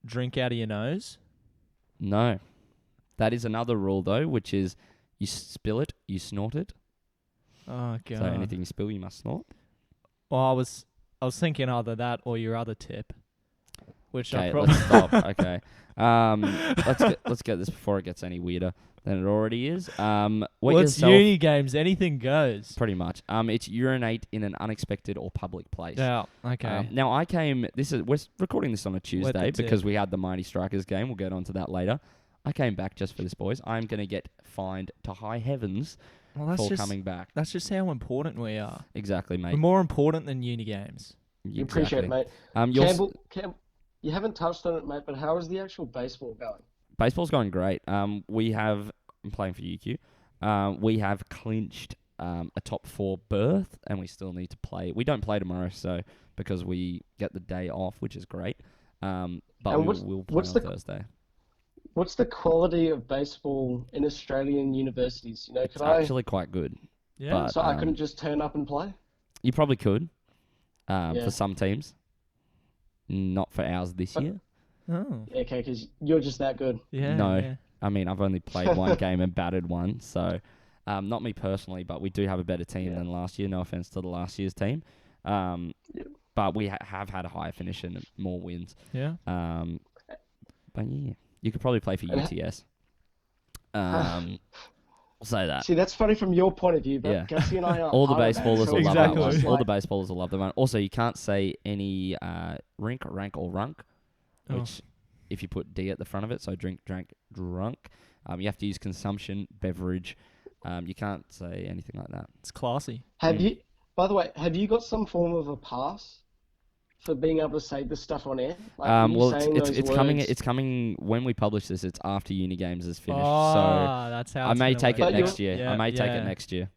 Speaker 2: drink out of your nose?
Speaker 4: No. That is another rule, though, which is you spill it, you snort it.
Speaker 2: Oh god.
Speaker 4: So anything you spill, you must snort.
Speaker 2: Well, I was thinking either that or your other tip, which I
Speaker 4: Okay,
Speaker 2: probably.
Speaker 4: let's stop. Okay. Let's get this before it gets any weirder than it already is.
Speaker 2: Well,
Speaker 4: Wet
Speaker 2: it's
Speaker 4: yourself,
Speaker 2: uni games. Anything goes.
Speaker 4: pretty much. It's urinate in an unexpected or public place.
Speaker 2: Yeah. Okay.
Speaker 4: Now we're recording this on a Tuesday
Speaker 2: tip.
Speaker 4: because we had the Mighty Strikers game. We'll get onto that later. I came back just for this, boys. I'm going to get fined to high heavens
Speaker 2: well,
Speaker 4: for coming back.
Speaker 2: that's just how important we are.
Speaker 4: Exactly, mate.
Speaker 2: We're more important than uni games.
Speaker 5: You appreciate it, mate.
Speaker 4: You'll
Speaker 5: Campbell, you haven't touched on it, mate, but how is the actual baseball going?
Speaker 4: Baseball's going great. I'm playing for UQ. We have clinched a top 4 berth, and we still need to play. We don't play tomorrow, so because we get the day off, which is great. But
Speaker 5: And
Speaker 4: we'll play
Speaker 5: what's
Speaker 4: on
Speaker 5: the-
Speaker 4: Thursday.
Speaker 5: What's the quality of baseball in Australian universities? You know,
Speaker 4: It's actually quite good.
Speaker 2: Yeah.
Speaker 4: But,
Speaker 5: so I couldn't just turn up and play?
Speaker 4: You probably could
Speaker 5: Yeah.
Speaker 4: for some teams. Not for ours this
Speaker 5: But-
Speaker 4: year.
Speaker 2: Oh.
Speaker 5: Yeah, okay, because you're just that good.
Speaker 2: Yeah.
Speaker 4: No.
Speaker 2: Yeah.
Speaker 4: I mean, I've only played one game and batted one, so not me personally, but we do have a better team
Speaker 5: Yeah.
Speaker 4: than last year. No offense to the last year's team. But we have had a higher finish and more wins.
Speaker 2: Yeah.
Speaker 4: But yeah, you could probably play for UTS. I'll say that.
Speaker 5: See, that's funny from your point of view, but
Speaker 4: Yeah.
Speaker 5: Gussie and I are
Speaker 4: All the
Speaker 5: hard at
Speaker 4: baseballers
Speaker 5: that,
Speaker 4: will
Speaker 5: so
Speaker 4: love that
Speaker 2: Exactly.
Speaker 4: one.
Speaker 5: it's
Speaker 4: All the
Speaker 5: like-
Speaker 4: baseballers will love that one. Also, you can't say any rink, rank, or runk,
Speaker 2: Oh.
Speaker 4: which if you put D at the front of it, so drink, drank, drunk. You have to use consumption, beverage. You can't say anything like that.
Speaker 2: It's classy.
Speaker 5: Have you, by the way, have you got some form of a pass for being able to say this stuff on air? Like, are you
Speaker 4: Well,
Speaker 5: saying
Speaker 4: it's
Speaker 5: those
Speaker 4: coming.
Speaker 5: words?
Speaker 4: It's coming when we publish this. It's after uni games is finished, so
Speaker 2: Oh, that's how
Speaker 4: I
Speaker 2: it's
Speaker 4: may
Speaker 2: gonna
Speaker 4: take it
Speaker 2: work.
Speaker 5: But
Speaker 4: next
Speaker 5: you're-
Speaker 4: year.
Speaker 2: Yeah,
Speaker 4: I may take
Speaker 2: yeah.
Speaker 4: it next year.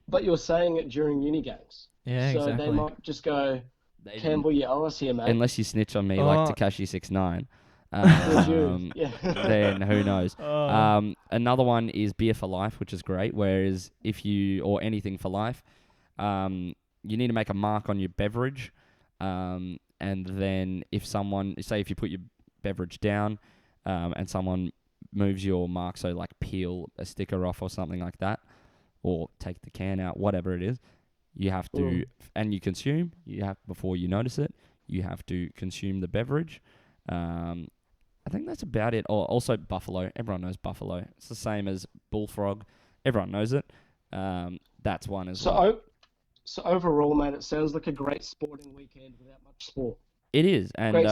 Speaker 5: But you're saying it during uni games.
Speaker 2: Yeah,
Speaker 5: so
Speaker 2: exactly.
Speaker 5: they might just go,
Speaker 4: They didn't-
Speaker 5: Campbell, you owe us here, mate.
Speaker 4: Unless you snitch on me
Speaker 2: Oh.
Speaker 4: like Tekashi 6ix9ine.
Speaker 5: Would you? Yeah.
Speaker 4: then who knows?
Speaker 2: Oh.
Speaker 4: Another one is beer for life, which is great. Whereas or anything for life, you need to make a mark on your beverage, and then if you put your beverage down, and someone moves your mark, so like peel a sticker off or something like that, or take the can out, whatever it is, you have to, and before you notice it, you have to consume the beverage. I think that's about it. Oh, also buffalo. Everyone knows buffalo. It's the same as bullfrog. Everyone knows it. That's one as well.
Speaker 5: So overall, mate, it sounds like a great sporting weekend without much sport.
Speaker 4: It is, and
Speaker 5: Great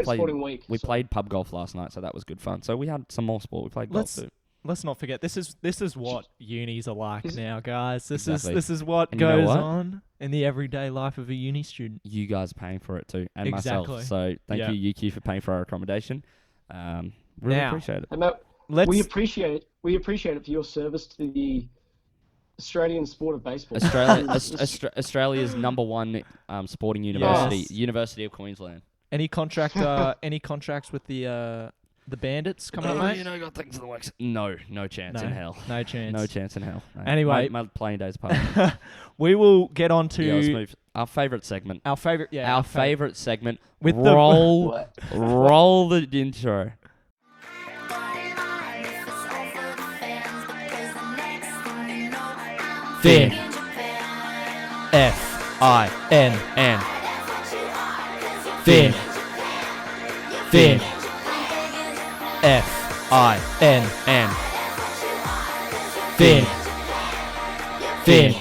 Speaker 5: sporting week.
Speaker 4: We played pub golf last night, so that was good fun. So we had some more sport. We played golf too.
Speaker 2: Let's not forget, this is what unis are like now, guys. This
Speaker 4: Exactly.
Speaker 2: is what
Speaker 4: And you know
Speaker 2: goes
Speaker 4: what?
Speaker 2: on in the everyday life of a uni student.
Speaker 4: You guys are paying for it too, and
Speaker 2: Exactly.
Speaker 4: myself. So thank
Speaker 2: Yeah.
Speaker 4: you, UQ, for paying for our accommodation. Really
Speaker 2: Now-
Speaker 4: appreciate it.
Speaker 5: And mate,
Speaker 2: Let's
Speaker 5: we appreciate it for your service to the Australian sport of baseball.
Speaker 4: Australia's number one sporting university,
Speaker 2: Yes.
Speaker 4: University of Queensland.
Speaker 2: any contracts with the Bandits coming up, mate?
Speaker 4: You know, got things in the works. No chance in hell.
Speaker 2: No chance.
Speaker 4: No chance in hell. No.
Speaker 2: Anyway.
Speaker 4: my playing days apart.
Speaker 2: We will get on to
Speaker 4: Yeah, let's move. Our favourite segment.
Speaker 2: our favorite. Yeah,
Speaker 4: Our favourite segment.
Speaker 2: With the-
Speaker 4: roll the intro.
Speaker 2: Fin.
Speaker 4: Fin.
Speaker 2: Fin. Fin.
Speaker 4: Fin.
Speaker 2: Fin. Fin.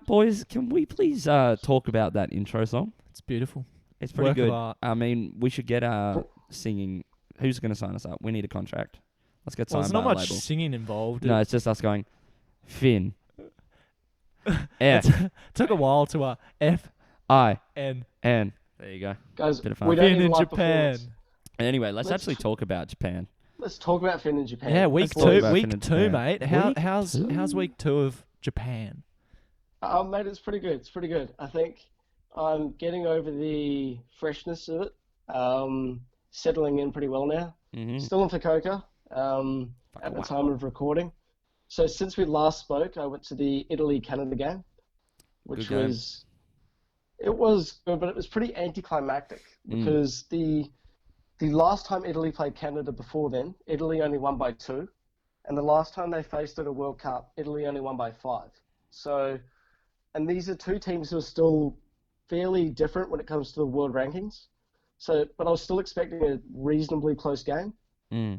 Speaker 4: Boys, can we please talk about that intro song?
Speaker 2: It's beautiful.
Speaker 4: It's pretty
Speaker 2: Work of
Speaker 4: good.
Speaker 2: art.
Speaker 4: I mean, we should get singing. Who's going to sign us up? We need a contract. Let's get
Speaker 2: Well,
Speaker 4: signed
Speaker 2: there's not
Speaker 4: by a
Speaker 2: much
Speaker 4: label.
Speaker 2: singing involved.
Speaker 4: No, it's just us going, Fin. F.
Speaker 2: Took a while to F
Speaker 4: I.
Speaker 2: N.
Speaker 4: N. There you go.
Speaker 5: Guys,
Speaker 4: Bit of fun.
Speaker 5: we don't
Speaker 2: Fin
Speaker 5: need
Speaker 2: in
Speaker 5: live
Speaker 2: Japan.
Speaker 5: performance.
Speaker 4: Anyway, let's
Speaker 5: Let's
Speaker 4: actually talk about Japan.
Speaker 5: Let's talk about Finn in Japan.
Speaker 2: Yeah, week
Speaker 4: Let's talk
Speaker 2: two,
Speaker 4: about
Speaker 2: week
Speaker 4: Fin in
Speaker 2: two,
Speaker 4: Japan.
Speaker 2: mate.
Speaker 4: Week
Speaker 2: How's
Speaker 4: two?
Speaker 2: week 2 of Japan?
Speaker 5: Mate, it's pretty good. It's pretty good. I think I'm getting over the freshness of it. Settling in pretty well now.
Speaker 4: Mm-hmm.
Speaker 5: Still in Fukuoka at the time of recording. So since we last spoke, I went to the Italy-Canada game, which
Speaker 4: Good game.
Speaker 5: was good, but it was pretty anticlimactic because the last time Italy played Canada before then, Italy only won by 2, and the last time they faced at a World Cup, Italy only won by 5. So, and these are two teams who are still fairly different when it comes to the world rankings. So, but I was still expecting a reasonably close game.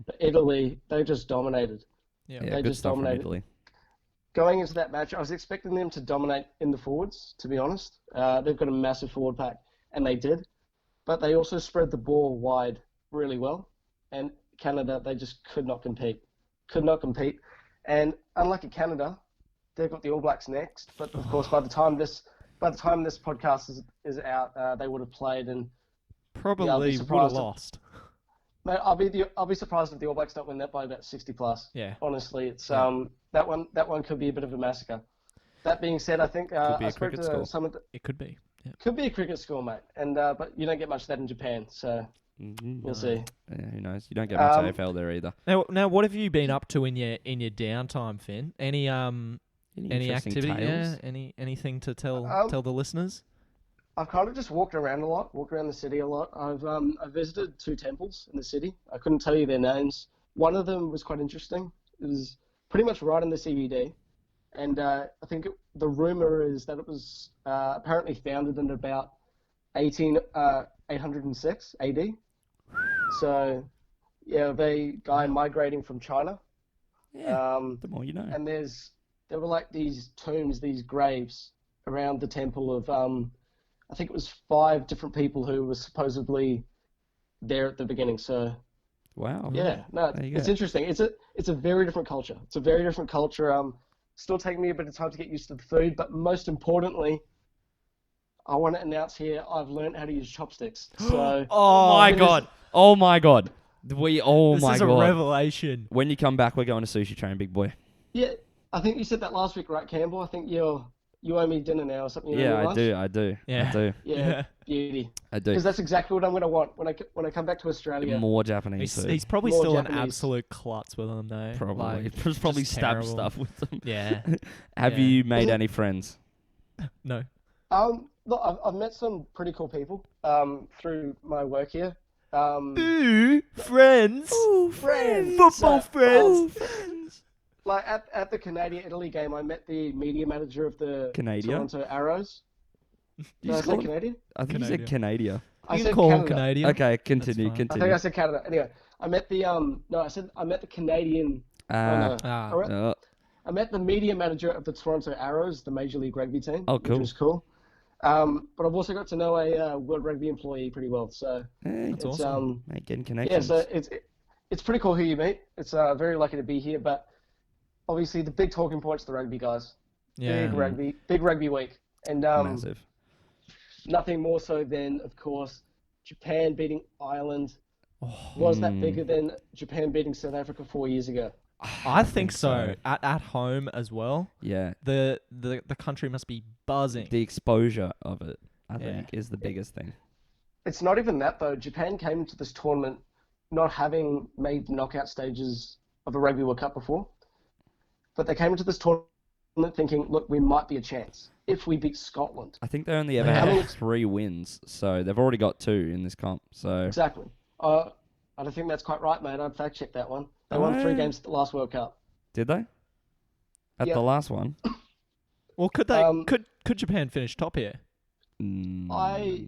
Speaker 5: But Italy, they just dominated.
Speaker 2: Yeah.
Speaker 4: Yeah,
Speaker 5: They
Speaker 4: good
Speaker 5: just
Speaker 4: stuff from
Speaker 5: dominated.
Speaker 4: Italy.
Speaker 5: Going into that match, I was expecting them to dominate in the forwards, to be honest. They've got a massive forward pack, and they did. But they also spread the ball wide really well. And Canada, they just could not compete. And unlike Canada, they've got the All Blacks next. But of course, by the time this podcast is out, they would have played. And
Speaker 2: Probably
Speaker 5: Yeah, I'll be
Speaker 2: would have
Speaker 5: surprised if-
Speaker 2: lost.
Speaker 5: mate, I'll be surprised if the All Blacks don't win that by about 60 plus.
Speaker 2: Yeah.
Speaker 5: Honestly, it's
Speaker 2: Yeah.
Speaker 5: that one could be a bit of a massicker. That being said, I think
Speaker 4: Could be
Speaker 5: I
Speaker 4: a
Speaker 5: spoke
Speaker 4: cricket
Speaker 5: to
Speaker 4: score.
Speaker 5: some of the,
Speaker 2: It could be. Yeah.
Speaker 5: could be a cricket score, mate, and but you don't get much of that in Japan, so we'll see.
Speaker 4: Yeah, who knows? You don't get much
Speaker 5: Um,
Speaker 4: AFL there either.
Speaker 2: Now, what have you been up to in your downtime, Finn? Any
Speaker 4: Interesting
Speaker 2: activity?
Speaker 4: tales?
Speaker 2: Yeah. Anything to tell the listeners?
Speaker 5: I've kind of just walked around the city a lot. I visited 2 temples in the city. I couldn't tell you their names. One of them was quite interesting. It was pretty much right in the CBD, and I think the rumor is that it was apparently founded in about 806 AD. So, yeah, they guy migrating from China.
Speaker 4: The more you know.
Speaker 5: And there were like these tombs, these graves around the temple of I think it was 5 different people who were supposedly there at the beginning. So
Speaker 4: Wow.
Speaker 5: yeah, no,
Speaker 4: There you
Speaker 5: it's
Speaker 4: go.
Speaker 5: interesting. It's a very different culture. It's a very different culture. Still taking me a bit of time to get used to the food, but most importantly, I want to announce here I've learned how to use chopsticks. So
Speaker 4: Oh my
Speaker 5: it is-
Speaker 4: god. Oh my god.
Speaker 2: This
Speaker 4: my
Speaker 2: is a
Speaker 4: god.
Speaker 2: revelation.
Speaker 4: When you come back, we're going to sushi train, big boy.
Speaker 5: yeah, I think you said that last week, right, Campbell? I think you're You owe me dinner now or something. You owe
Speaker 4: Yeah,
Speaker 5: me lunch?
Speaker 4: I do.
Speaker 2: Yeah.
Speaker 4: I do.
Speaker 5: Yeah, beauty.
Speaker 4: I do.
Speaker 5: Because that's exactly what I'm going to want when I come back to Australia.
Speaker 4: More Japanese
Speaker 2: He's,
Speaker 4: food.
Speaker 2: he's probably
Speaker 5: More
Speaker 2: still an
Speaker 5: Japanese.
Speaker 2: absolute klutz with them, though.
Speaker 4: Probably.
Speaker 2: Like,
Speaker 4: Just probably
Speaker 2: just
Speaker 4: stab
Speaker 2: terrible.
Speaker 4: stuff with them.
Speaker 2: Yeah.
Speaker 4: Have
Speaker 2: Yeah.
Speaker 4: you made any friends?
Speaker 2: No.
Speaker 5: Look, I've met some pretty cool people through my work here.
Speaker 2: Ooh, friends.
Speaker 4: Ooh,
Speaker 5: friends.
Speaker 2: Football
Speaker 5: So,
Speaker 2: friends.
Speaker 5: Like at the Canada-Italy game, I met the media manager of the
Speaker 4: Canada?
Speaker 5: Toronto Arrows. Did I say Canadian?
Speaker 4: I think you said Canada.
Speaker 5: I
Speaker 2: You
Speaker 5: said
Speaker 2: can call him
Speaker 5: Canada.
Speaker 2: Canadian.
Speaker 4: Okay, continue,
Speaker 2: fine.
Speaker 5: I think
Speaker 4: continue.
Speaker 5: I said Canada. Anyway, I met the I met the Canadian. Oh, no. I met the media manager of the Toronto Arrows, the Major League Rugby team.
Speaker 4: Oh, cool.
Speaker 5: Which was cool. But I've also got to know a World Rugby employee pretty well. So
Speaker 4: Hey,
Speaker 2: That's
Speaker 5: it's
Speaker 2: awesome.
Speaker 4: mate, getting
Speaker 5: yeah,
Speaker 4: connections.
Speaker 5: so it's pretty cool who you meet. It's very lucky to be here, but obviously the big talking point's the rugby guys.
Speaker 2: Yeah.
Speaker 5: Big rugby week, and
Speaker 4: Massive.
Speaker 5: nothing more so than, of course, Japan beating Ireland.
Speaker 2: Oh,
Speaker 5: Was that bigger than Japan beating South Africa 4 years ago?
Speaker 2: I think so. At home as well.
Speaker 4: Yeah.
Speaker 2: The country must be buzzing.
Speaker 4: The exposure of it, I
Speaker 2: Yeah.
Speaker 4: think, is the biggest thing.
Speaker 5: It's not even that, though. Japan came into this tournament not having made the knockout stages of a Rugby World Cup before. But they came into this tournament thinking, look, we might be a chance if we beat Scotland.
Speaker 4: I think they only ever
Speaker 2: Yeah.
Speaker 4: had 3 wins, so they've already got 2 in this comp. So
Speaker 5: Exactly. I don't think that's quite right, mate. I'd fact check that one. They won 3 games at the last World Cup.
Speaker 4: did they? At
Speaker 5: Yep.
Speaker 4: the last one?
Speaker 2: Well, could they?
Speaker 5: Um,
Speaker 2: could Japan finish top here?
Speaker 5: I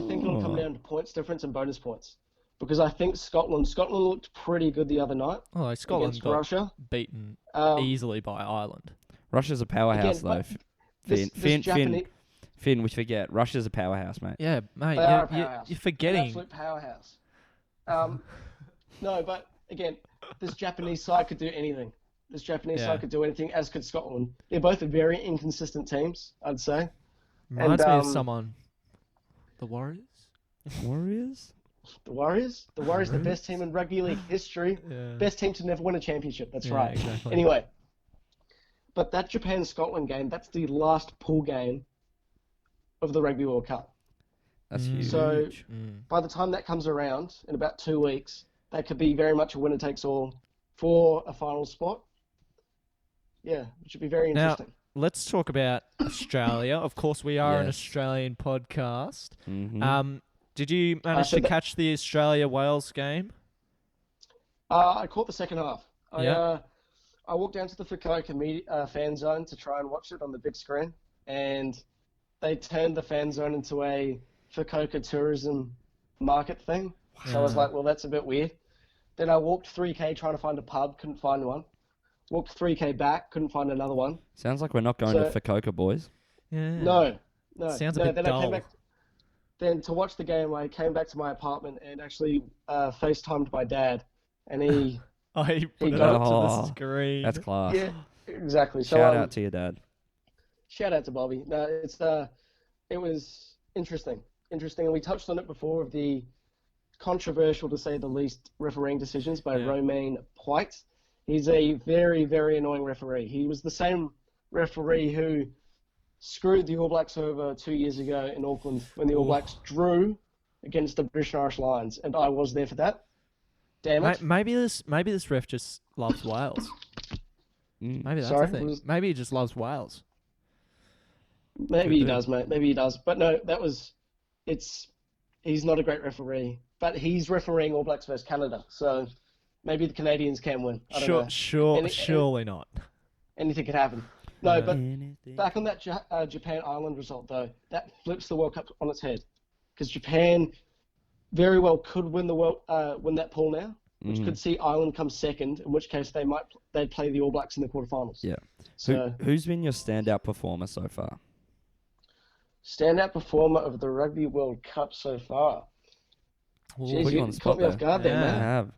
Speaker 5: think it'll come down to points difference and bonus points. Because I think Scotland looked pretty good the other night
Speaker 2: Oh, like Scotland
Speaker 5: against
Speaker 2: got
Speaker 5: Russia.
Speaker 2: beaten
Speaker 5: Um,
Speaker 2: easily by Ireland.
Speaker 4: Russia's a powerhouse,
Speaker 5: Again,
Speaker 4: though.
Speaker 5: but this Japanese,
Speaker 4: Finn, we forget. Russia's a powerhouse, mate.
Speaker 2: Yeah, mate,
Speaker 5: They are a
Speaker 2: you're
Speaker 5: powerhouse. An
Speaker 2: forgetting.
Speaker 5: absolute powerhouse. No, but again, this Japanese side could do anything. This Japanese
Speaker 2: Yeah.
Speaker 5: side could do anything, as could Scotland. They're both very inconsistent teams, I'd say.
Speaker 2: Reminds me of
Speaker 5: um,
Speaker 2: someone. The Warriors.
Speaker 4: Warriors?
Speaker 5: The Warriors, the best team in rugby league history,
Speaker 2: Yeah.
Speaker 5: best team to never win a championship. That's
Speaker 2: Yeah,
Speaker 5: right.
Speaker 2: exactly.
Speaker 5: Anyway, but that Japan-Scotland game, that's the last pool game of the Rugby World Cup.
Speaker 4: That's huge.
Speaker 5: So by the time that comes around in about 2 weeks, that could be very much a winner takes all for a final spot. Yeah, which would be very
Speaker 2: Now,
Speaker 5: interesting.
Speaker 2: let's talk about Australia. Of course, we are an
Speaker 4: Yes.
Speaker 2: Australian podcast.
Speaker 4: Mhm.
Speaker 2: Did you manage
Speaker 5: said
Speaker 2: to
Speaker 5: that-
Speaker 2: catch the Australia-Wales game?
Speaker 5: I caught the second half.
Speaker 2: Yeah.
Speaker 5: I walked down to the Fukuoka fan zone to try and watch it on the big screen, and they turned the fan zone into a Fukuoka tourism market thing. So I was like, well, that's a bit weird. Then I walked 3K trying to find a pub, couldn't find one. Walked 3K back, couldn't find another one.
Speaker 4: Sounds like we're not going
Speaker 5: So-
Speaker 4: to Fukuoka, boys.
Speaker 2: Yeah.
Speaker 5: No.
Speaker 2: Sounds a
Speaker 5: no,
Speaker 2: bit
Speaker 5: then I
Speaker 2: dull.
Speaker 5: came back. Then to watch the game, I came back to my apartment and actually FaceTimed my dad, and he
Speaker 2: Oh, he put
Speaker 5: He
Speaker 2: it
Speaker 5: got-
Speaker 2: up to the
Speaker 4: Oh,
Speaker 2: screen.
Speaker 4: That's class.
Speaker 5: yeah, exactly. So
Speaker 4: Shout out to your dad.
Speaker 5: shout out to Bobby. No, it was interesting, and we touched on it before of the controversial, to say the least, refereeing decisions by Romain Poit. He's a very, very annoying referee. He was the same referee who screwed the All Blacks over 2 years ago in Auckland when the All Blacks drew against the British and Irish Lions, and I was there for that. Damn it.
Speaker 2: Maybe this ref just loves Wales.
Speaker 4: Mm.
Speaker 2: Maybe that's
Speaker 5: Sorry,
Speaker 2: the thing.
Speaker 5: was-
Speaker 2: Maybe he just loves Wales.
Speaker 5: Maybe he
Speaker 2: Could be.
Speaker 5: does, mate. Maybe he does. But no, he's not a great referee. But he's refereeing All Blacks versus Canada, so maybe the Canadians can win. I don't know.
Speaker 2: Surely not.
Speaker 5: Anything could happen. No,
Speaker 2: Yeah.
Speaker 5: but back on that Japan-Ireland result, though, that flips the World Cup on its head. Because Japan very well could win win that pool now, which could see Ireland come second, in which case they'd play the All Blacks in the quarterfinals.
Speaker 4: Yeah.
Speaker 5: So
Speaker 4: Who's been your standout performer so far?
Speaker 5: standout performer of the Rugby World Cup so far. Jeez,
Speaker 4: put you
Speaker 5: you
Speaker 4: on the
Speaker 5: caught
Speaker 4: spot
Speaker 5: me off
Speaker 4: there.
Speaker 5: guard there,
Speaker 2: Yeah.
Speaker 4: I
Speaker 5: man.
Speaker 4: have.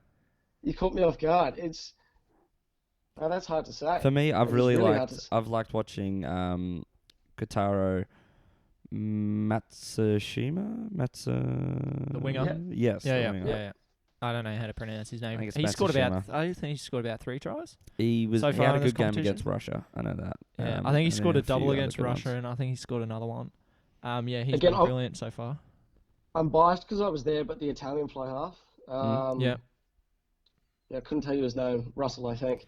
Speaker 5: You caught me off guard. That's hard to say.
Speaker 4: For me, I've
Speaker 5: It's
Speaker 4: really
Speaker 5: hard
Speaker 4: liked.
Speaker 5: to s-
Speaker 4: I've liked watching Kotaro Matsushima.
Speaker 2: The winger?
Speaker 4: Yes. the winger.
Speaker 2: I don't know how to pronounce his name.
Speaker 4: I think it's
Speaker 2: He scored about.
Speaker 4: Matsushima.
Speaker 2: I think he scored about 3 tries.
Speaker 4: He
Speaker 2: So
Speaker 4: had
Speaker 2: far
Speaker 4: a
Speaker 2: in this
Speaker 4: good game
Speaker 2: competition?
Speaker 4: against Russia. I know that.
Speaker 2: Yeah, I think he
Speaker 4: and
Speaker 2: scored
Speaker 4: then
Speaker 2: a double
Speaker 4: few other
Speaker 2: against
Speaker 4: good
Speaker 2: Russia,
Speaker 4: ones.
Speaker 2: and I think he scored another one. Yeah, he's
Speaker 5: Again,
Speaker 2: been brilliant so far.
Speaker 5: I'm biased because I was there, but the Italian fly half.
Speaker 2: Yeah.
Speaker 5: Yeah, I couldn't tell you his name. Russell, I think.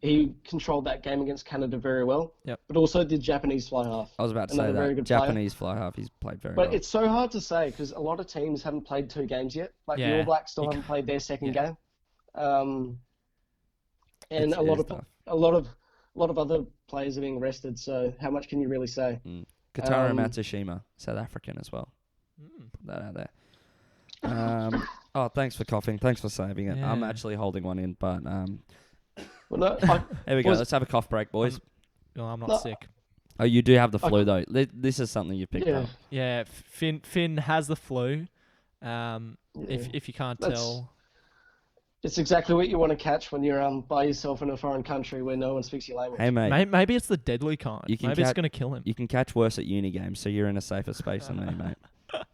Speaker 5: He controlled that game against Canada very well.
Speaker 2: Yep.
Speaker 5: But also the Japanese fly half.
Speaker 4: I was about to say
Speaker 5: Another very
Speaker 4: that
Speaker 5: good player.
Speaker 4: Japanese fly half. He's played very
Speaker 5: But
Speaker 4: well.
Speaker 5: it's so hard to say because a lot of teams haven't played 2 games yet. Like the
Speaker 2: Yeah.
Speaker 5: All Blacks still haven't played their second
Speaker 2: Yeah.
Speaker 5: game. And
Speaker 4: It's-
Speaker 5: a lot
Speaker 4: it is
Speaker 5: of
Speaker 4: tough.
Speaker 5: a lot of other players are being rested. So how much can you really say?
Speaker 4: Kotaro
Speaker 5: um,
Speaker 4: Matsushima, South African as well. Put that out there. Oh, thanks for coughing. Thanks for saving it. I'm
Speaker 2: Yeah.
Speaker 4: actually holding one in, but
Speaker 5: Well, no,
Speaker 4: there we go.
Speaker 5: Was-
Speaker 4: Let's have a cough break, boys.
Speaker 2: No, I'm not
Speaker 5: No.
Speaker 2: sick.
Speaker 4: Oh, you do have the flu though. This is something you picked
Speaker 5: yeah.
Speaker 4: up.
Speaker 2: Yeah, Finn has the flu. If you can't
Speaker 5: That's-
Speaker 2: tell.
Speaker 5: It's exactly what you want to catch when you're by yourself in a foreign country where no one speaks your language.
Speaker 4: Hey mate,
Speaker 2: Maybe it's the deadly kind.
Speaker 4: You can
Speaker 2: Maybe it's
Speaker 4: cat-
Speaker 2: going to kill him.
Speaker 4: you can catch worse at uni games, so you're in a safer space than me, mate.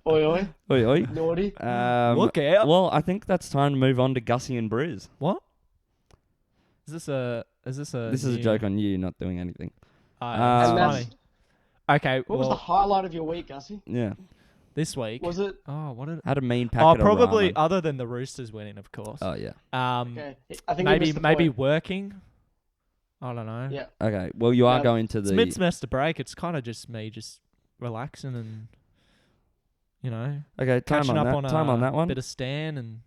Speaker 5: Oi, oi,
Speaker 4: Oi, oi.
Speaker 5: naughty.
Speaker 2: Look out.
Speaker 4: Well, I think that's time to move on to Gussie and Briz.
Speaker 2: What? Is this a
Speaker 4: This is a
Speaker 2: new-
Speaker 4: joke on you not doing anything.
Speaker 2: Oh,
Speaker 4: And
Speaker 2: that's
Speaker 5: that's-
Speaker 2: funny. Okay,
Speaker 5: What was the
Speaker 2: well,
Speaker 5: highlight of your week, Gussie?
Speaker 4: Yeah.
Speaker 2: this week.
Speaker 5: Was it?
Speaker 2: Oh, what did?
Speaker 4: Had a mean
Speaker 2: Oh,
Speaker 4: packet
Speaker 2: probably
Speaker 4: of ramen.
Speaker 2: other than the Roosters winning, of course.
Speaker 4: Oh, yeah.
Speaker 5: Okay. I think you
Speaker 2: Maybe
Speaker 5: missed the
Speaker 2: maybe
Speaker 5: point.
Speaker 2: working. I don't know.
Speaker 5: Yeah.
Speaker 4: Okay, well, you are
Speaker 5: Yeah.
Speaker 4: going to
Speaker 2: It's
Speaker 4: the...
Speaker 2: mid-semester break. It's kind of just me just relaxing and,
Speaker 4: Okay, time
Speaker 2: catching
Speaker 4: on
Speaker 2: up
Speaker 4: that.
Speaker 2: on a
Speaker 4: Time on that one.
Speaker 2: bit of Stan and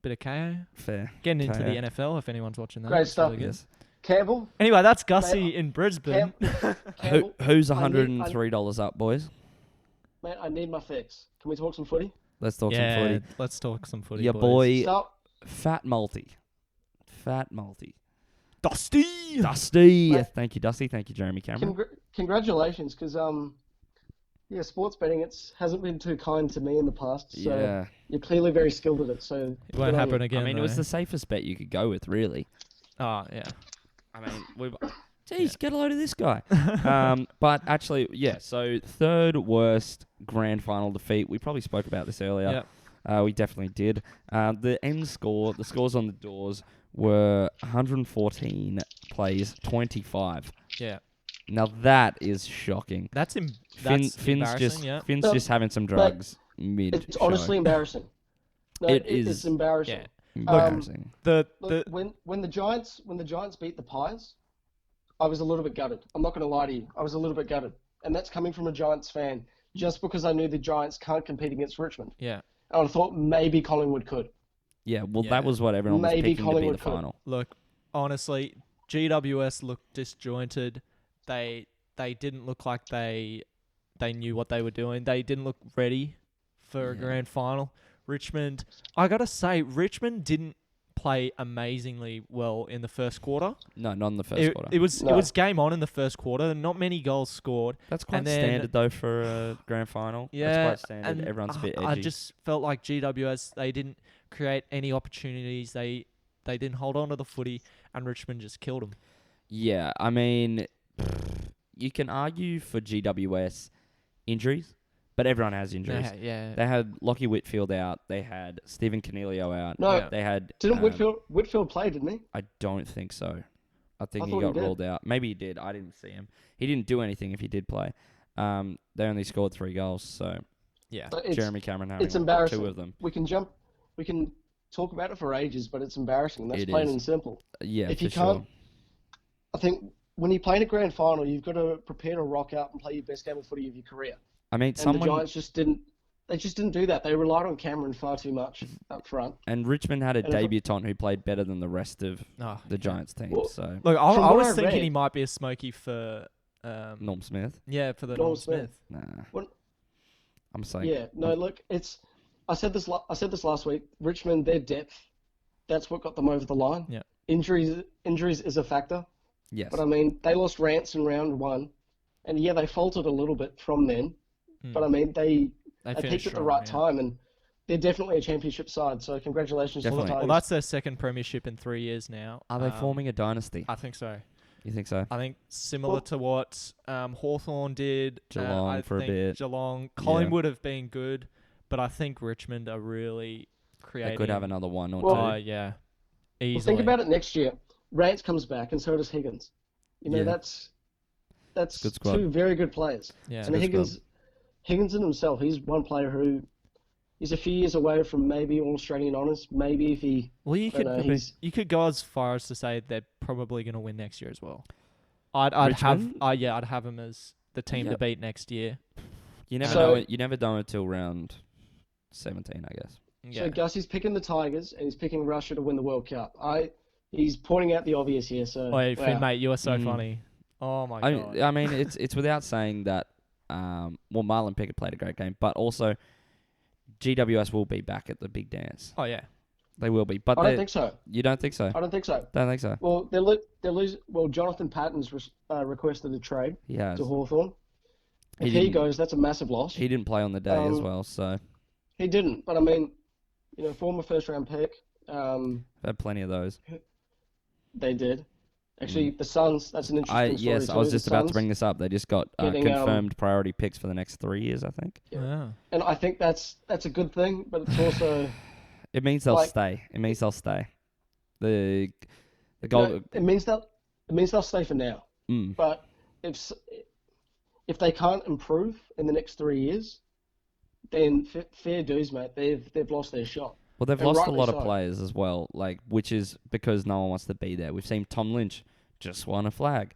Speaker 2: bit of KO.
Speaker 4: Fair.
Speaker 2: Getting into
Speaker 4: KO.
Speaker 2: the NFL if anyone's watching that.
Speaker 5: Great
Speaker 2: It's
Speaker 5: stuff.
Speaker 2: really good.
Speaker 4: Yes.
Speaker 5: Campbell?
Speaker 2: Anyway, that's Gussie in Brisbane.
Speaker 5: Campbell?
Speaker 4: Who's
Speaker 5: I need-
Speaker 4: $103 up, boys?
Speaker 5: Mate, I need my fix. Can we talk some footy?
Speaker 4: Let's talk some
Speaker 2: Yeah,
Speaker 4: footy.
Speaker 2: let's talk some footy.
Speaker 4: Your
Speaker 2: boys.
Speaker 4: boy,
Speaker 5: Stop.
Speaker 4: Fat Multi.
Speaker 2: Dusty.
Speaker 4: Dusty.
Speaker 5: Mate.
Speaker 4: Thank you, Dusty. Thank you, Jeremy Cameron.
Speaker 5: Congratulations, because sports betting hasn't been too kind to me in the past. So
Speaker 4: Yeah.
Speaker 5: you're clearly very skilled at it. So
Speaker 2: It
Speaker 5: good
Speaker 2: won't
Speaker 5: on
Speaker 2: happen
Speaker 5: you.
Speaker 2: again.
Speaker 4: I mean, it was
Speaker 2: though.
Speaker 4: the safest bet you could go with, really.
Speaker 2: Oh yeah.
Speaker 4: I mean, we've... Jeez, get a load of this guy. But actually, yeah, so third worst grand final defeat. We probably spoke about this earlier.
Speaker 2: Yep.
Speaker 4: We definitely did. The end score, the scores on the doors were 114 plays, 25.
Speaker 2: Yeah.
Speaker 4: Now that is shocking.
Speaker 2: That's
Speaker 4: Finn's
Speaker 2: embarrassing.
Speaker 4: just
Speaker 2: Yeah.
Speaker 4: Finn's
Speaker 5: No,
Speaker 4: just having some drugs mid.
Speaker 5: It's honestly embarrassing. No,
Speaker 4: It
Speaker 5: it's
Speaker 4: is-
Speaker 5: embarrassing.
Speaker 2: Yeah.
Speaker 4: embarrassing.
Speaker 5: Look, when the Giants beat the Pies, I was a little bit gutted. I'm not going to lie to you. I was a little bit gutted, and that's coming from a Giants fan. Just because I knew the Giants can't compete against Richmond,
Speaker 2: Yeah.
Speaker 5: and I thought maybe Collingwood could.
Speaker 4: Yeah, well,
Speaker 2: Yeah.
Speaker 4: that was what everyone was
Speaker 5: Maybe
Speaker 4: picking to be the
Speaker 5: Collingwood could.
Speaker 4: final.
Speaker 2: Look, honestly, GWS looked disjointed. They didn't look like they knew what they were doing. They didn't look ready for a
Speaker 4: Yeah.
Speaker 2: grand final. Richmond, I gotta say, Richmond didn't play amazingly well in the first quarter.
Speaker 4: No, not in the first
Speaker 2: It,
Speaker 4: quarter.
Speaker 2: it was
Speaker 5: No.
Speaker 2: it was game on in the first quarter. Not many goals scored.
Speaker 4: That's quite
Speaker 2: and then-
Speaker 4: standard though for a grand final.
Speaker 2: Yeah,
Speaker 4: That's quite standard.
Speaker 2: and
Speaker 4: Everyone's a bit edgy.
Speaker 2: I just felt like GWS, they didn't create any opportunities. They didn't hold on to the footy, and Richmond just killed them.
Speaker 4: Yeah, I mean, you can argue for GWS injuries, but everyone has injuries.
Speaker 2: Yeah.
Speaker 4: They had Lockie Whitfield out. They had Stephen Canelio out.
Speaker 5: No,
Speaker 2: Yeah.
Speaker 4: They had.
Speaker 5: didn't Whitfield play? Didn't he?
Speaker 4: I don't think so. I think
Speaker 5: I
Speaker 4: he
Speaker 5: thought he
Speaker 4: got
Speaker 5: did.
Speaker 4: ruled out. Maybe he did. I didn't see him. He didn't do anything if he did play. They only scored 3 goals, so
Speaker 2: Yeah.
Speaker 5: But it's,
Speaker 4: Jeremy Cameron having
Speaker 5: it's embarrassing.
Speaker 4: 2 of them.
Speaker 5: We can talk about it for ages, but it's embarrassing. That's
Speaker 4: It
Speaker 5: plain
Speaker 4: is.
Speaker 5: and simple.
Speaker 4: Yeah,
Speaker 5: If
Speaker 4: for
Speaker 5: you
Speaker 4: sure.
Speaker 5: can't, I think when you play in a grand final, you've got to prepare to rock out and play your best game of footy of your career.
Speaker 4: I mean,
Speaker 5: And the
Speaker 4: someone
Speaker 5: Giants just didn't. They just didn't do that. They relied on Cameron far too much up front.
Speaker 4: and Richmond had a
Speaker 5: And if-
Speaker 4: debutant who played better than the rest of
Speaker 2: Oh,
Speaker 4: the Giants team.
Speaker 5: Well,
Speaker 4: So
Speaker 2: Look, I
Speaker 5: From
Speaker 2: was
Speaker 5: what I
Speaker 2: thinking
Speaker 5: read-
Speaker 2: he might be a smoky for.
Speaker 4: Norm Smith,
Speaker 2: Yeah, for the
Speaker 5: Norm
Speaker 2: Norm
Speaker 5: Smith.
Speaker 2: Smith.
Speaker 4: nah.
Speaker 5: When-
Speaker 4: I'm saying.
Speaker 5: Yeah, no, look, it's. I said this last week. Richmond, their depth, that's what got them over the line.
Speaker 2: Yeah.
Speaker 5: Injuries is a factor,
Speaker 4: Yes.
Speaker 5: but I mean they lost Rance in round 1, and yeah, they faltered a little bit from then. But I mean they
Speaker 2: They
Speaker 5: peaked
Speaker 2: finished
Speaker 5: at the
Speaker 2: strong,
Speaker 5: right
Speaker 2: yeah.
Speaker 5: time, and they're definitely a championship side. So congratulations to the
Speaker 4: Definitely.
Speaker 5: Tigers.
Speaker 2: Well, that's their second premiership in 3 years now.
Speaker 4: Are they forming a dynasty?
Speaker 2: I think so.
Speaker 4: You think so?
Speaker 2: I think similar
Speaker 5: Well-
Speaker 2: to what Hawthorn did.
Speaker 4: Geelong
Speaker 2: I
Speaker 4: for a
Speaker 2: think
Speaker 4: bit.
Speaker 2: Geelong. Collingwood have been good, but I think Richmond are really creating.
Speaker 4: They could have another one or
Speaker 5: Well,
Speaker 4: two.
Speaker 2: Oh, yeah. Easily.
Speaker 5: Well, think about it next year. Rance comes back, and so does Higgins. You know,
Speaker 4: Yeah.
Speaker 5: that's
Speaker 4: Good squad.
Speaker 5: two very good players.
Speaker 2: Yeah.
Speaker 5: And Higgins in himself, he's one player who is a few years away from maybe All Australian honours. Maybe if he,
Speaker 2: Well, you
Speaker 5: I don't know, he's
Speaker 2: you could go as far as to say they're probably going to win next year as well. I'd have
Speaker 4: Richmond?
Speaker 2: I'd have them as the team to
Speaker 4: Yep.
Speaker 2: beat next year.
Speaker 4: You never
Speaker 5: So-
Speaker 4: know it. You never know until round 17, I guess.
Speaker 2: Yeah.
Speaker 5: so Gussie's picking the Tigers and he's picking Russia to win the World Cup. He's pointing out the obvious here. So
Speaker 2: Wait, Finn,
Speaker 5: wow.
Speaker 2: mate, you are so
Speaker 4: Mm.
Speaker 2: funny. Oh my god.
Speaker 4: I mean, it's without saying that. Well, Marlon Pickett played a great game, but also GWS will be back at the big dance.
Speaker 2: Oh yeah.
Speaker 4: They will be, but
Speaker 5: I don't think so.
Speaker 4: you don't think so?
Speaker 5: I don't think so.
Speaker 4: Don't think so?
Speaker 5: Well, they're losing. Well, Jonathan Patton's requested a trade
Speaker 4: He has.
Speaker 5: to Hawthorn.
Speaker 4: He
Speaker 5: If he
Speaker 4: didn't-
Speaker 5: goes, that's a massive loss.
Speaker 4: He didn't play on the day as
Speaker 5: Um,
Speaker 4: well, so
Speaker 5: He didn't, but I mean, you know, former first-round pick.
Speaker 4: I've had plenty of those.
Speaker 5: They did. Actually, the Suns. That's an interesting story.
Speaker 4: Yes, I
Speaker 5: too.
Speaker 4: was
Speaker 5: The
Speaker 4: just about to
Speaker 5: Suns,
Speaker 4: bring this up. They just got
Speaker 5: getting,
Speaker 4: confirmed priority picks for the next 3 years, I think.
Speaker 2: Yeah.
Speaker 5: and I think that's a good thing, but it's also
Speaker 4: It means they'll
Speaker 5: Like-
Speaker 4: stay. It means they'll stay. The
Speaker 5: you
Speaker 4: goal.
Speaker 5: know, it means they'll stay for now.
Speaker 4: Mm.
Speaker 5: But if they can't improve in the next 3 years, then fair dues, mate. They've lost their shot.
Speaker 4: Well, they've
Speaker 5: And
Speaker 4: lost a
Speaker 5: rightly
Speaker 4: lot of
Speaker 5: so.
Speaker 4: players as well, like which is because no one wants to be there. We've seen Tom Lynch just won a flag.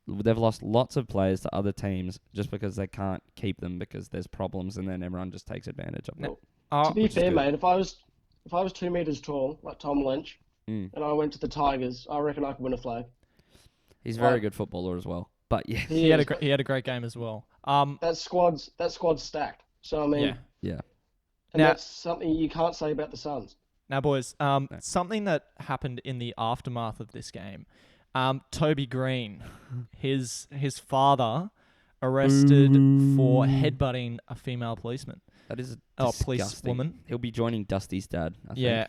Speaker 4: They've lost lots of players to other teams just because they can't keep them because there's problems, and then everyone just takes advantage of them.
Speaker 5: To be
Speaker 4: which is
Speaker 5: fair,
Speaker 4: good.
Speaker 5: mate, if I was 2 meters tall like Tom Lynch,
Speaker 4: Mm.
Speaker 5: and I went to the Tigers, I reckon I could win a flag.
Speaker 4: He's a very
Speaker 5: Like-
Speaker 4: good footballer as well. But yeah,
Speaker 2: He had
Speaker 5: is.
Speaker 2: he had a great game as well.
Speaker 5: That squad's stacked. So I mean,
Speaker 2: Yeah.
Speaker 4: yeah.
Speaker 5: and
Speaker 2: Now-
Speaker 5: that's something you can't say about the Suns.
Speaker 2: Now, boys, something that happened in the aftermath of this game. Toby Green, his father, arrested for headbutting a female policeman.
Speaker 4: That is
Speaker 2: Policewoman.
Speaker 4: disgusting. He'll be joining Dusty's dad, I think.
Speaker 2: Yeah.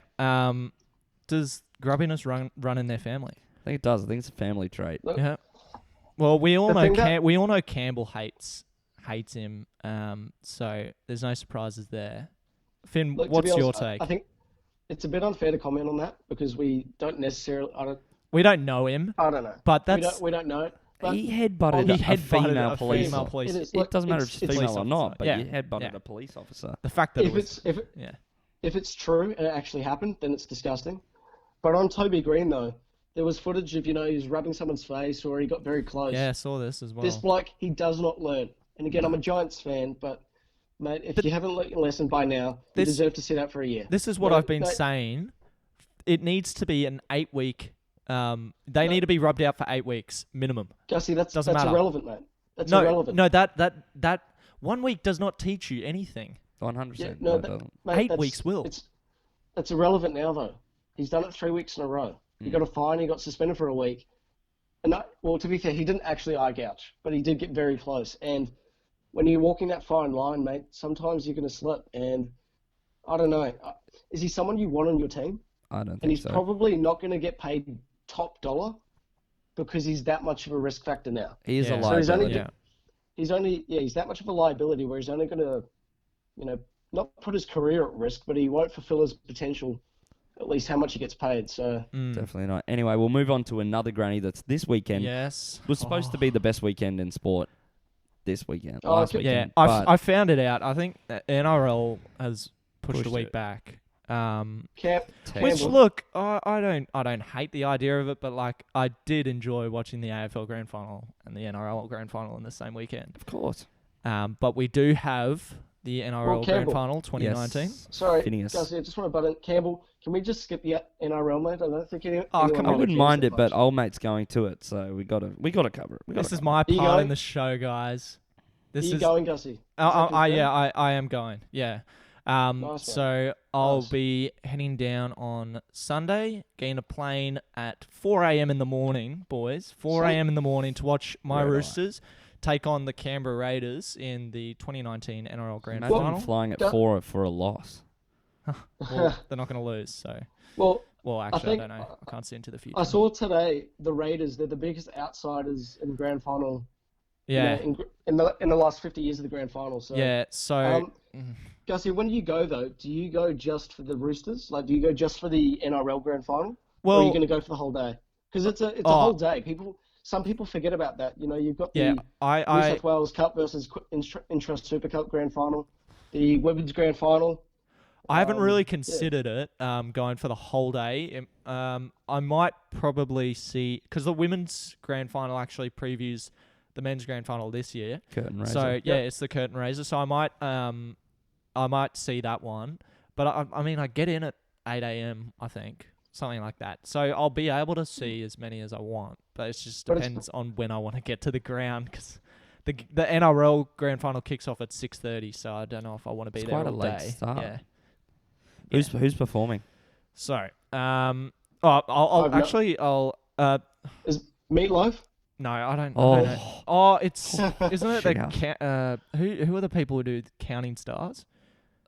Speaker 2: Does grubbiness run in their family?
Speaker 4: I think it does. I think it's a family trait.
Speaker 5: Look,
Speaker 2: Yeah. Well, we all
Speaker 5: The
Speaker 2: know
Speaker 5: thing that-
Speaker 2: we all know Campbell hates him. So there's no surprises there. Finn,
Speaker 5: look, to
Speaker 2: what's
Speaker 5: be
Speaker 2: your
Speaker 5: honest,
Speaker 2: take?
Speaker 5: I think it's a bit unfair to comment on that because we don't necessarily.
Speaker 2: We don't know him,
Speaker 5: I don't know.
Speaker 2: but
Speaker 5: We
Speaker 2: that's
Speaker 5: don't know it. But
Speaker 4: He headbutted
Speaker 2: He
Speaker 4: a
Speaker 2: headbutted
Speaker 4: female
Speaker 2: a
Speaker 4: police
Speaker 2: female
Speaker 4: officer.
Speaker 2: police.
Speaker 5: It is.
Speaker 4: It
Speaker 5: Look,
Speaker 4: doesn't matter if
Speaker 5: it's-
Speaker 4: she's
Speaker 5: it's-
Speaker 4: female or not,
Speaker 2: officer.
Speaker 4: but
Speaker 2: Yeah.
Speaker 4: you headbutted
Speaker 2: Yeah.
Speaker 4: a police officer.
Speaker 2: the fact that
Speaker 5: if
Speaker 2: it was.
Speaker 5: it's if it's true and it actually happened, then it's disgusting. But on Toby Green though, there was footage of he was rubbing someone's face or he got very close.
Speaker 2: Yeah, I saw this as well.
Speaker 5: This bloke, he does not learn. And again, I'm a Giants fan, but mate, if you haven't learned your lesson by now, you
Speaker 2: This-
Speaker 5: deserve to sit out for a year.
Speaker 2: This is what
Speaker 5: No,
Speaker 2: I've been
Speaker 5: no.
Speaker 2: saying. It needs to be an 8-week. They need to be rubbed out for 8 weeks minimum.
Speaker 5: Gussie, that's
Speaker 2: Doesn't matter.
Speaker 5: irrelevant, mate. That's
Speaker 2: No,
Speaker 5: irrelevant.
Speaker 2: no, that 1 week does not teach you anything.
Speaker 4: 100%.
Speaker 5: Yeah, no,
Speaker 4: that
Speaker 5: that-
Speaker 4: doesn't.
Speaker 5: mate,
Speaker 2: 8
Speaker 5: that's-
Speaker 2: weeks will.
Speaker 5: That's irrelevant now, though. He's done it 3 weeks in a row. He got a fine. He got suspended for a week. And well, to be fair, he didn't actually eye gouge, but he did get very close. And when you're walking that fine line, mate, sometimes you're going to slip. And I don't know. Is he someone you want on your team?
Speaker 4: I don't
Speaker 5: And
Speaker 4: think
Speaker 5: he's
Speaker 4: so.
Speaker 5: probably not going to get paid top dollar because he's that much of a risk factor now.
Speaker 4: He is
Speaker 2: Yeah.
Speaker 4: a
Speaker 2: So
Speaker 5: he's only-
Speaker 4: liability.
Speaker 2: Yeah.
Speaker 5: He's that much of a liability where he's only going to, not put his career at risk, but he won't fulfill his potential, at least how much he gets paid. So
Speaker 4: Definitely not. Anyway, we'll move on to another granny that's this weekend.
Speaker 2: Yes.
Speaker 4: Was supposed to be the best weekend in sport this weekend.
Speaker 5: Oh,
Speaker 4: last
Speaker 5: okay.
Speaker 2: Yeah,
Speaker 4: weekend.
Speaker 2: I found it out. I think that NRL has pushed a
Speaker 4: Pushed
Speaker 2: week
Speaker 4: it.
Speaker 2: back.
Speaker 5: Which
Speaker 2: Which look, I don't hate the idea of it, but like I did enjoy watching the AFL Grand Final and the NRL Grand Final in the same weekend.
Speaker 4: Of course.
Speaker 2: But we do have the NRL Grand
Speaker 5: Campbell.
Speaker 2: Final 2019.
Speaker 4: Yes.
Speaker 5: Sorry,
Speaker 4: Phineas.
Speaker 5: Gussie, I just want to butt in. Campbell, can we just skip the NRL, mate? I don't think anyone
Speaker 2: Oh, come
Speaker 5: anyone
Speaker 2: on.
Speaker 4: I
Speaker 5: really
Speaker 4: wouldn't
Speaker 5: cares
Speaker 4: mind
Speaker 5: that
Speaker 4: it, but
Speaker 5: much.
Speaker 4: old mate's going to it, so we gotta cover it.
Speaker 2: This is my
Speaker 5: you
Speaker 2: part
Speaker 5: going?
Speaker 2: in the show, guys. This
Speaker 5: Are you
Speaker 2: is
Speaker 5: going, Gussie?
Speaker 2: I am going. Yeah.
Speaker 5: Nice
Speaker 2: So I'll
Speaker 5: Nice.
Speaker 2: be heading down on Sunday, getting a plane at 4 a.m. in the morning, boys. 4 a.m. in the morning to watch my
Speaker 4: Right on.
Speaker 2: Roosters take on the Canberra Raiders in the 2019 NRL Grand
Speaker 4: Imagine
Speaker 2: Final.
Speaker 4: flying at
Speaker 5: Don't-
Speaker 4: 4 for a loss.
Speaker 2: Well, they're not going to lose, so.
Speaker 5: Well,
Speaker 2: Well, actually,
Speaker 5: think-
Speaker 2: I don't know. I can't see into the future.
Speaker 5: I saw today the Raiders. They're the biggest outsiders in grand final
Speaker 2: Yeah.
Speaker 5: in the last 50 years of the grand final. So
Speaker 2: Yeah. So
Speaker 5: Gussie, when you go though, do you go just for the Roosters? Like, do you go just for the NRL grand final, or are you
Speaker 2: well,
Speaker 5: going to go for the whole day? Because it's a
Speaker 2: oh,
Speaker 5: whole day. Some people forget about that. You know, you've got
Speaker 2: yeah.
Speaker 5: the New South Wales Cup versus Intra Super Cup grand final, the Women's grand final.
Speaker 2: I haven't really
Speaker 5: Yeah.
Speaker 2: considered it going for the whole day. I might probably see because the women's grand final actually previews the men's grand final this year.
Speaker 4: Curtain raiser.
Speaker 2: So yeah, it's the curtain raiser. So I might see that one. But I mean, I get in at 8 a.m. I think something like that. So I'll be able to see as many as I want. But it just depends on when I want to get to the ground because the NRL grand final kicks off at 6:30. So I don't know if I want to be
Speaker 4: It's
Speaker 2: there
Speaker 4: quite a
Speaker 2: all
Speaker 4: late
Speaker 2: day.
Speaker 4: start.
Speaker 2: Yeah.
Speaker 4: Who's performing?
Speaker 2: So, I'll
Speaker 5: Is Meatloaf?
Speaker 2: no, I don't.
Speaker 4: Oh.
Speaker 2: I don't know. Oh, it's isn't it the
Speaker 4: Sugar.
Speaker 2: who are the people who do Counting Stars?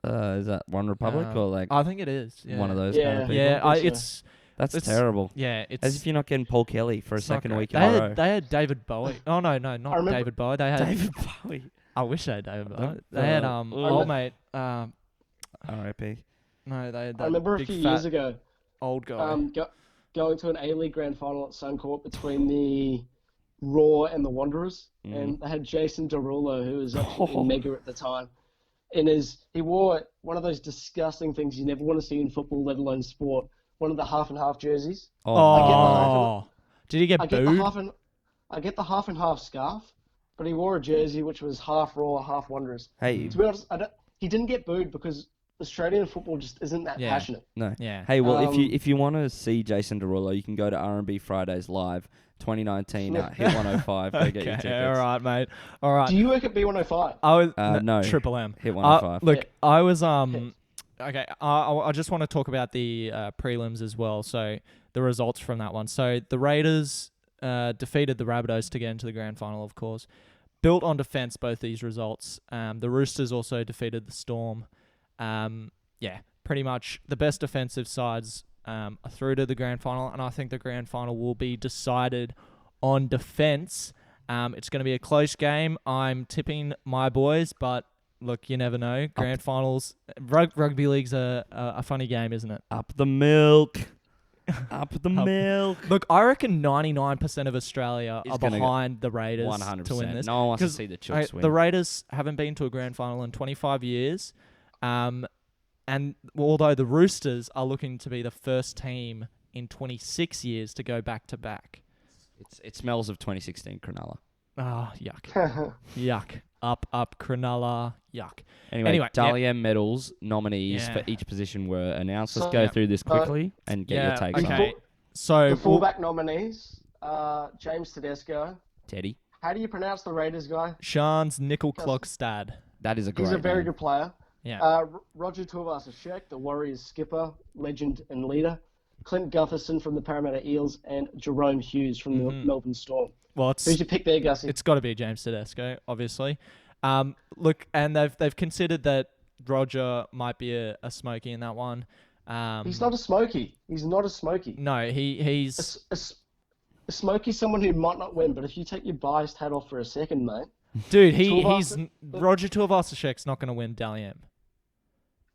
Speaker 4: Is that One Republic or like
Speaker 2: I think it is. Yeah.
Speaker 4: one of those kind of people?
Speaker 2: Yeah,
Speaker 5: I think
Speaker 4: That's
Speaker 2: it's-
Speaker 4: terrible.
Speaker 2: yeah. It's
Speaker 4: As if you're not getting Paul Kelly for a
Speaker 2: it's not
Speaker 4: second
Speaker 2: great.
Speaker 4: week
Speaker 2: They
Speaker 4: in a
Speaker 2: had,
Speaker 4: row.
Speaker 2: they had David Bowie. Oh no, not
Speaker 5: remember-
Speaker 2: David Bowie. They had
Speaker 4: David Bowie.
Speaker 2: I wish they had David Bowie.
Speaker 4: Don't-
Speaker 2: They had old mate.
Speaker 4: R.I.P.
Speaker 2: No, they had that
Speaker 5: I remember a
Speaker 2: big
Speaker 5: few
Speaker 2: fat
Speaker 5: years ago,
Speaker 2: old guy.
Speaker 5: going to an A-League grand final at Suncorp between the Raw and the Wanderers,
Speaker 4: Mm.
Speaker 5: and they had Jason Derulo, who was actually mega at the time. He wore one of those disgusting things you never want to see in football, let alone sport. One of the half and half jerseys.
Speaker 2: Oh, did he get
Speaker 5: I get
Speaker 2: booed?
Speaker 5: the half and half scarf, but he wore a jersey which was half Raw, half Wanderers.
Speaker 4: Hey,
Speaker 5: To be honest, he didn't get booed because Australian football just isn't that
Speaker 2: Yeah.
Speaker 5: passionate.
Speaker 4: no.
Speaker 2: Yeah.
Speaker 4: Hey, well,
Speaker 5: Um,
Speaker 4: if you want to see Jason Derulo, you can go to R&B Fridays live 2019 at Hit 105. Go get your tickets.
Speaker 2: All right, mate. All right.
Speaker 5: Do you work at B105?
Speaker 2: I was
Speaker 4: No.
Speaker 2: Triple M.
Speaker 4: Hit 105.
Speaker 2: Look, I was okay. I just want to talk about the prelims as well. So the results from that one. So the Raiders defeated the Rabbitohs to get into the grand final, of course. Built on defense, both these results. The Roosters also defeated the Storm. Yeah, pretty much the best defensive sides are through to the grand final, and I think the grand final will be decided on defense. It's going to be a close game. I'm tipping my boys, but look, you never know. Grand finals, rugby league's a funny game, isn't it?
Speaker 4: Up the milk. Up the milk.
Speaker 2: Look, I reckon 99% of Australia
Speaker 4: Is
Speaker 2: are
Speaker 4: gonna go
Speaker 2: behind the Raiders
Speaker 4: 100%.
Speaker 2: to win this.
Speaker 4: No one wants to
Speaker 2: 'Cause,
Speaker 4: see the Chooks
Speaker 2: the
Speaker 4: win.
Speaker 2: Raiders haven't been to a grand final in 25 years. And although the Roosters are looking to be the first team in 26 years to go back to back.
Speaker 4: It smells of 2016 Cronulla.
Speaker 2: Ah, yuck. Yuck. Up, Cronulla. Yuck.
Speaker 4: Anyway,
Speaker 2: yeah.
Speaker 4: Dally M medals nominees
Speaker 2: Yeah.
Speaker 4: for each position were announced. Let's
Speaker 5: So,
Speaker 4: go through this quickly and get your takes on
Speaker 2: okay.
Speaker 4: it.
Speaker 2: So,
Speaker 5: The fullback nominees, James Tedesco.
Speaker 4: Teddy.
Speaker 5: How do you pronounce the Raiders guy?
Speaker 2: Sean's Nickel Clock Stad.
Speaker 4: That is a great
Speaker 5: He's a very
Speaker 4: name.
Speaker 5: good player.
Speaker 2: Yeah.
Speaker 5: Roger Tuivasa-Sheck, the Warriors skipper, legend and leader. Clint Gutherson from the Parramatta Eels, and Jerome Hughes from the Melbourne Storm.
Speaker 2: Well,
Speaker 5: Who's your pick there, Gussie?
Speaker 2: it's got to be James Tedesco, obviously. Look, and they've considered that Roger might be a smoky in that one.
Speaker 5: He's not a smoky. He's not a smoky.
Speaker 2: No, he's
Speaker 5: A smoky's someone who might not win, but if you take your biased hat off for a second, mate,
Speaker 2: dude.
Speaker 5: Tuivasa-
Speaker 2: Roger Tuivasa-Sheck's not going to win Dally M.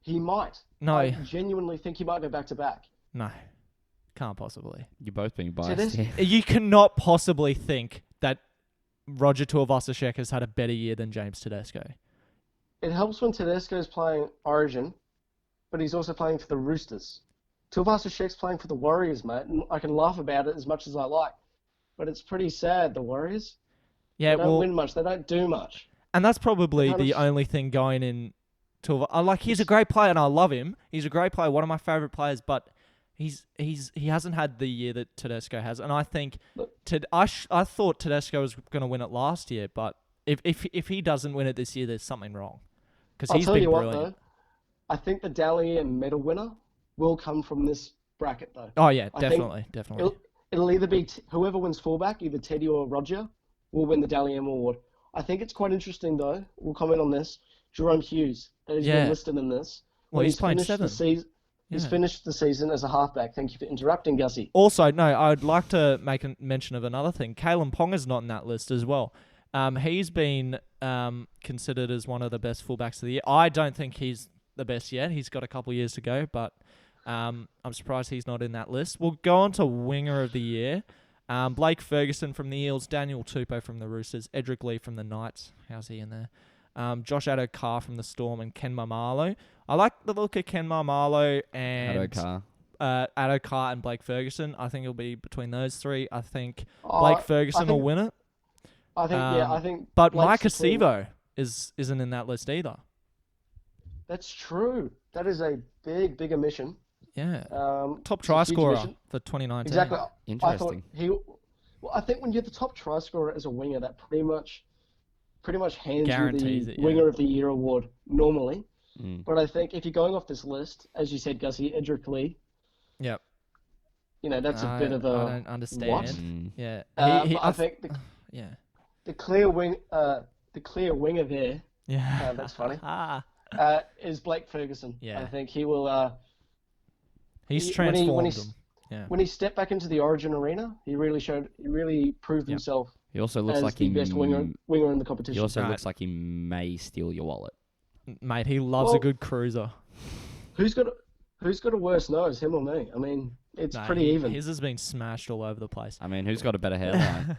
Speaker 5: he might.
Speaker 2: No.
Speaker 5: I genuinely think he might go back to back.
Speaker 2: No, can't possibly.
Speaker 4: You're both being biased
Speaker 5: this-
Speaker 4: here.
Speaker 2: You cannot possibly think that Roger Tuivasa-Sheck has had a better year than James Tedesco.
Speaker 5: It helps when Tedesco's playing Origin, but he's also playing for the Roosters. Tuivasa-Sheck's playing for the Warriors, mate, and I can laugh about it as much as I like. But it's pretty sad, the Warriors.
Speaker 2: Yeah,
Speaker 5: They don't win much. They don't do much.
Speaker 2: and that's probably
Speaker 5: Kind of
Speaker 2: the only thing going in. Like, he's a great player and I love him. He's a great player, one of my favorite players, but he hasn't had the year that Tedesco has. And I think I thought Tedesco was going to win it last year, but if he doesn't win it this year, there's something wrong because
Speaker 5: I'll
Speaker 2: he's
Speaker 5: tell
Speaker 2: been
Speaker 5: you what,
Speaker 2: brilliant.
Speaker 5: though. I think the Dally M medal winner will come from this bracket, though.
Speaker 2: Oh yeah,
Speaker 5: I think
Speaker 2: definitely.
Speaker 5: It'll either be whoever wins fullback, either Teddy or Roger, will win the Dally M award. I think it's quite interesting, though. We'll comment on this. Jerome Hughes, that has been listed in this.
Speaker 2: Well, he's playing
Speaker 5: finished
Speaker 2: 7.
Speaker 5: the season. He's finished the season as a halfback. Thank you for interrupting, Gussie.
Speaker 2: Also, no, I'd like to make a mention of another thing. Kalen Ponga's not in that list as well. He's been considered as one of the best fullbacks of the year. I don't think he's the best yet. He's got a couple of years to go, but I'm surprised he's not in that list. We'll go on to winger of the year. Blake Ferguson from the Eels, Daniel Tupou from the Roosters, Edric Lee from the Knights. How's he in there? Josh Addo-Carr from the Storm, and Ken Marmalo. I like the look of Ken Marmalo and Addo-Carr and Blake Ferguson. I think it'll be between those three. I think Blake Ferguson will win it.
Speaker 5: I think.
Speaker 2: But
Speaker 5: Blake's
Speaker 2: Mike Acevo isn't in that list either.
Speaker 5: That's true. That is a big omission.
Speaker 2: Yeah. Top try scorer for 2019.
Speaker 5: Exactly.
Speaker 4: Interesting.
Speaker 5: I think when you're the top try scorer as a winger, that pretty much hands
Speaker 2: Guarantees
Speaker 5: you the
Speaker 2: it, yeah.
Speaker 5: Winger of the Year award normally.
Speaker 4: Mm.
Speaker 5: But I think if you're going off this list, as you said, Gussie, Edric Lee,
Speaker 2: Yep.
Speaker 5: That's a bit of a...
Speaker 2: I don't understand.
Speaker 5: What?
Speaker 2: Yeah.
Speaker 5: I think
Speaker 2: yeah.
Speaker 5: the clear winger there,
Speaker 2: Yeah.
Speaker 5: that's funny, is Blake Ferguson.
Speaker 2: Yeah.
Speaker 5: I think he will...
Speaker 2: He's transformed them. Yeah.
Speaker 5: When he stepped back into the Origin arena, he really proved himself
Speaker 4: He also looks
Speaker 5: as
Speaker 4: like
Speaker 5: the
Speaker 4: he
Speaker 5: best winger in the competition.
Speaker 4: He also
Speaker 2: Right.
Speaker 4: looks like he may steal your wallet.
Speaker 2: Mate, he loves a good cruiser.
Speaker 5: Who's got a worse nose, him or me? I mean, it's pretty even.
Speaker 2: His has been smashed all over the place.
Speaker 4: I mean, who's got a better hairline?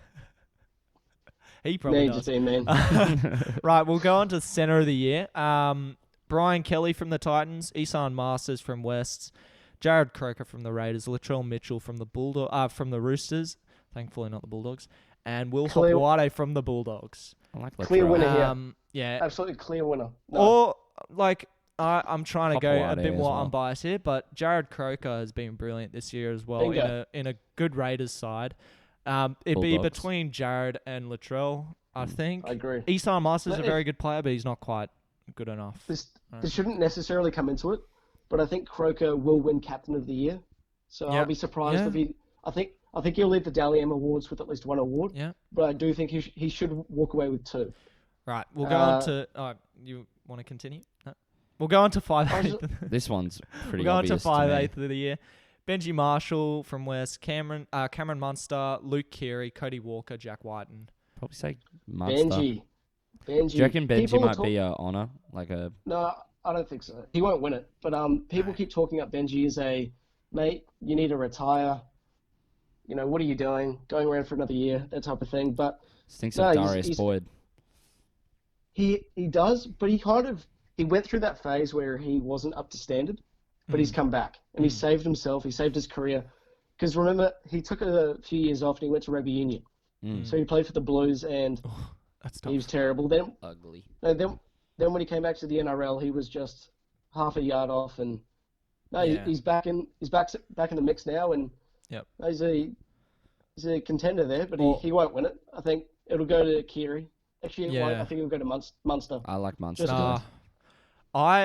Speaker 2: He probably
Speaker 5: Just
Speaker 2: does.
Speaker 5: saying, man.
Speaker 2: Right, we'll go on to center of the year. Brian Kelly from the Titans, Isan Masters from Wests, Jared Croker from the Raiders, Latrell Mitchell from the Roosters, thankfully not the Bulldogs, and Will Hopewade from the Bulldogs.
Speaker 4: I like
Speaker 5: Clear
Speaker 4: Latrell.
Speaker 5: winner here.
Speaker 2: Yeah.
Speaker 5: Absolutely clear winner. No.
Speaker 2: Or, like, I'm trying to go a
Speaker 4: Hopewade
Speaker 2: bit
Speaker 4: as
Speaker 2: more
Speaker 4: well.
Speaker 2: unbiased here, but Jared Croker has been brilliant this year as well
Speaker 5: Bingo.
Speaker 2: in a good Raiders side. It'd be
Speaker 4: Bulldogs.
Speaker 2: between Jared and Latrell, I think.
Speaker 5: I agree.
Speaker 2: Isan Masters is a
Speaker 5: But
Speaker 2: very good player, but he's not quite good enough.
Speaker 5: This shouldn't necessarily come into it, but I think Croker will win Captain of the Year. So
Speaker 2: Yeah.
Speaker 5: I'll be surprised
Speaker 2: Yeah.
Speaker 5: if he... I think he'll lead the Dally M Awards with at least one award,
Speaker 2: Yeah.
Speaker 5: but I do think he should walk away with two.
Speaker 2: Right, we'll go on to... you want to continue? No? We'll go on to 5/8.
Speaker 4: This one's pretty
Speaker 2: We'll go on to
Speaker 4: obvious to me.
Speaker 2: 5/8 of the year. Benji Marshall from West, Cameron Munster, Luke Keary, Cody Walker, Jack Whiten.
Speaker 4: Probably say Munster.
Speaker 5: Benji.
Speaker 4: Do you reckon Benji
Speaker 5: People
Speaker 4: might
Speaker 5: talk-
Speaker 4: be a honour? Like a...
Speaker 5: No, I don't think so. He won't win it. But people keep talking up Benji as a, mate, you need to retire. What are you doing? Going around for another year, that type of thing. But
Speaker 4: Stinks
Speaker 5: no,
Speaker 4: of
Speaker 5: he's-
Speaker 4: Darius
Speaker 5: he's-
Speaker 4: Boyd.
Speaker 5: he does, but he went through that phase where he wasn't up to standard, but he's come back and he saved himself. He saved his career. Because remember, he took a few years off and he went to rugby union. So he played for the Blues and
Speaker 2: That's
Speaker 5: he was terrible. Then
Speaker 4: Ugly.
Speaker 5: when he came back to the NRL, he was just half a yard off. And no,
Speaker 2: Yeah.
Speaker 5: he's back in the mix now, and
Speaker 2: Yep.
Speaker 5: he's a contender there, but
Speaker 2: Well-
Speaker 5: he won't win it. I think it'll go to Keary. Actually, it won't.
Speaker 2: Yeah.
Speaker 5: I think it'll go to Munster.
Speaker 4: I like Munster.
Speaker 5: Just
Speaker 2: Nah.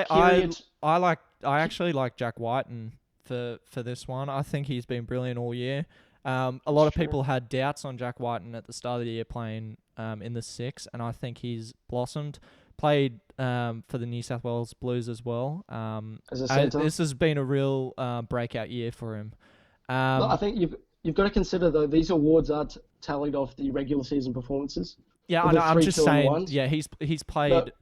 Speaker 5: Keary,
Speaker 2: I actually like Jack Whiten for this one. I think he's been brilliant all year. A lot of people had doubts on Jack Whiten at the start of the year playing in the six, and I think he's blossomed. Played for the New South Wales Blues as well.
Speaker 5: as a centre.
Speaker 2: This has been a real breakout year for him.
Speaker 5: No, I think you've got to consider though these awards are tallied off the regular season performances.
Speaker 2: Yeah, I
Speaker 5: with
Speaker 2: know.
Speaker 5: the
Speaker 2: I'm
Speaker 5: 3,
Speaker 2: just
Speaker 5: 2 and
Speaker 2: saying.
Speaker 5: 1s.
Speaker 2: Yeah, he's played.
Speaker 5: But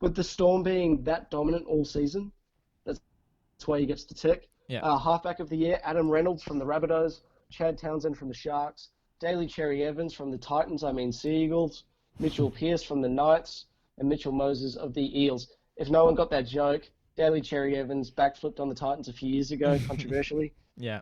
Speaker 5: with the Storm being that dominant all season, that's why he gets to tick.
Speaker 2: Yeah.
Speaker 5: Halfback of the year, Adam Reynolds from the Rabbitohs, Chad Townsend from the Sharks, Daly Cherry Evans from the Titans, Seagulls, Mitchell Pearce from the Knights, and Mitchell Moses of the Eels. If no one got that joke, Daly Cherry Evans backflipped on the Titans a few years ago, controversially.
Speaker 2: Yeah.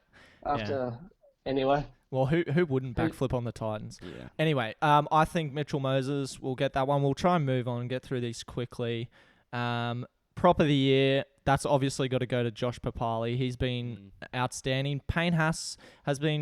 Speaker 5: Anyway.
Speaker 2: Well, who wouldn't backflip on the Titans?
Speaker 4: Yeah.
Speaker 2: Anyway, I think Mitchell Moses will get that one. We'll try and move on and get through these quickly. Prop of the year, that's obviously got to go to Josh Papali. He's been outstanding. Payne Haas has been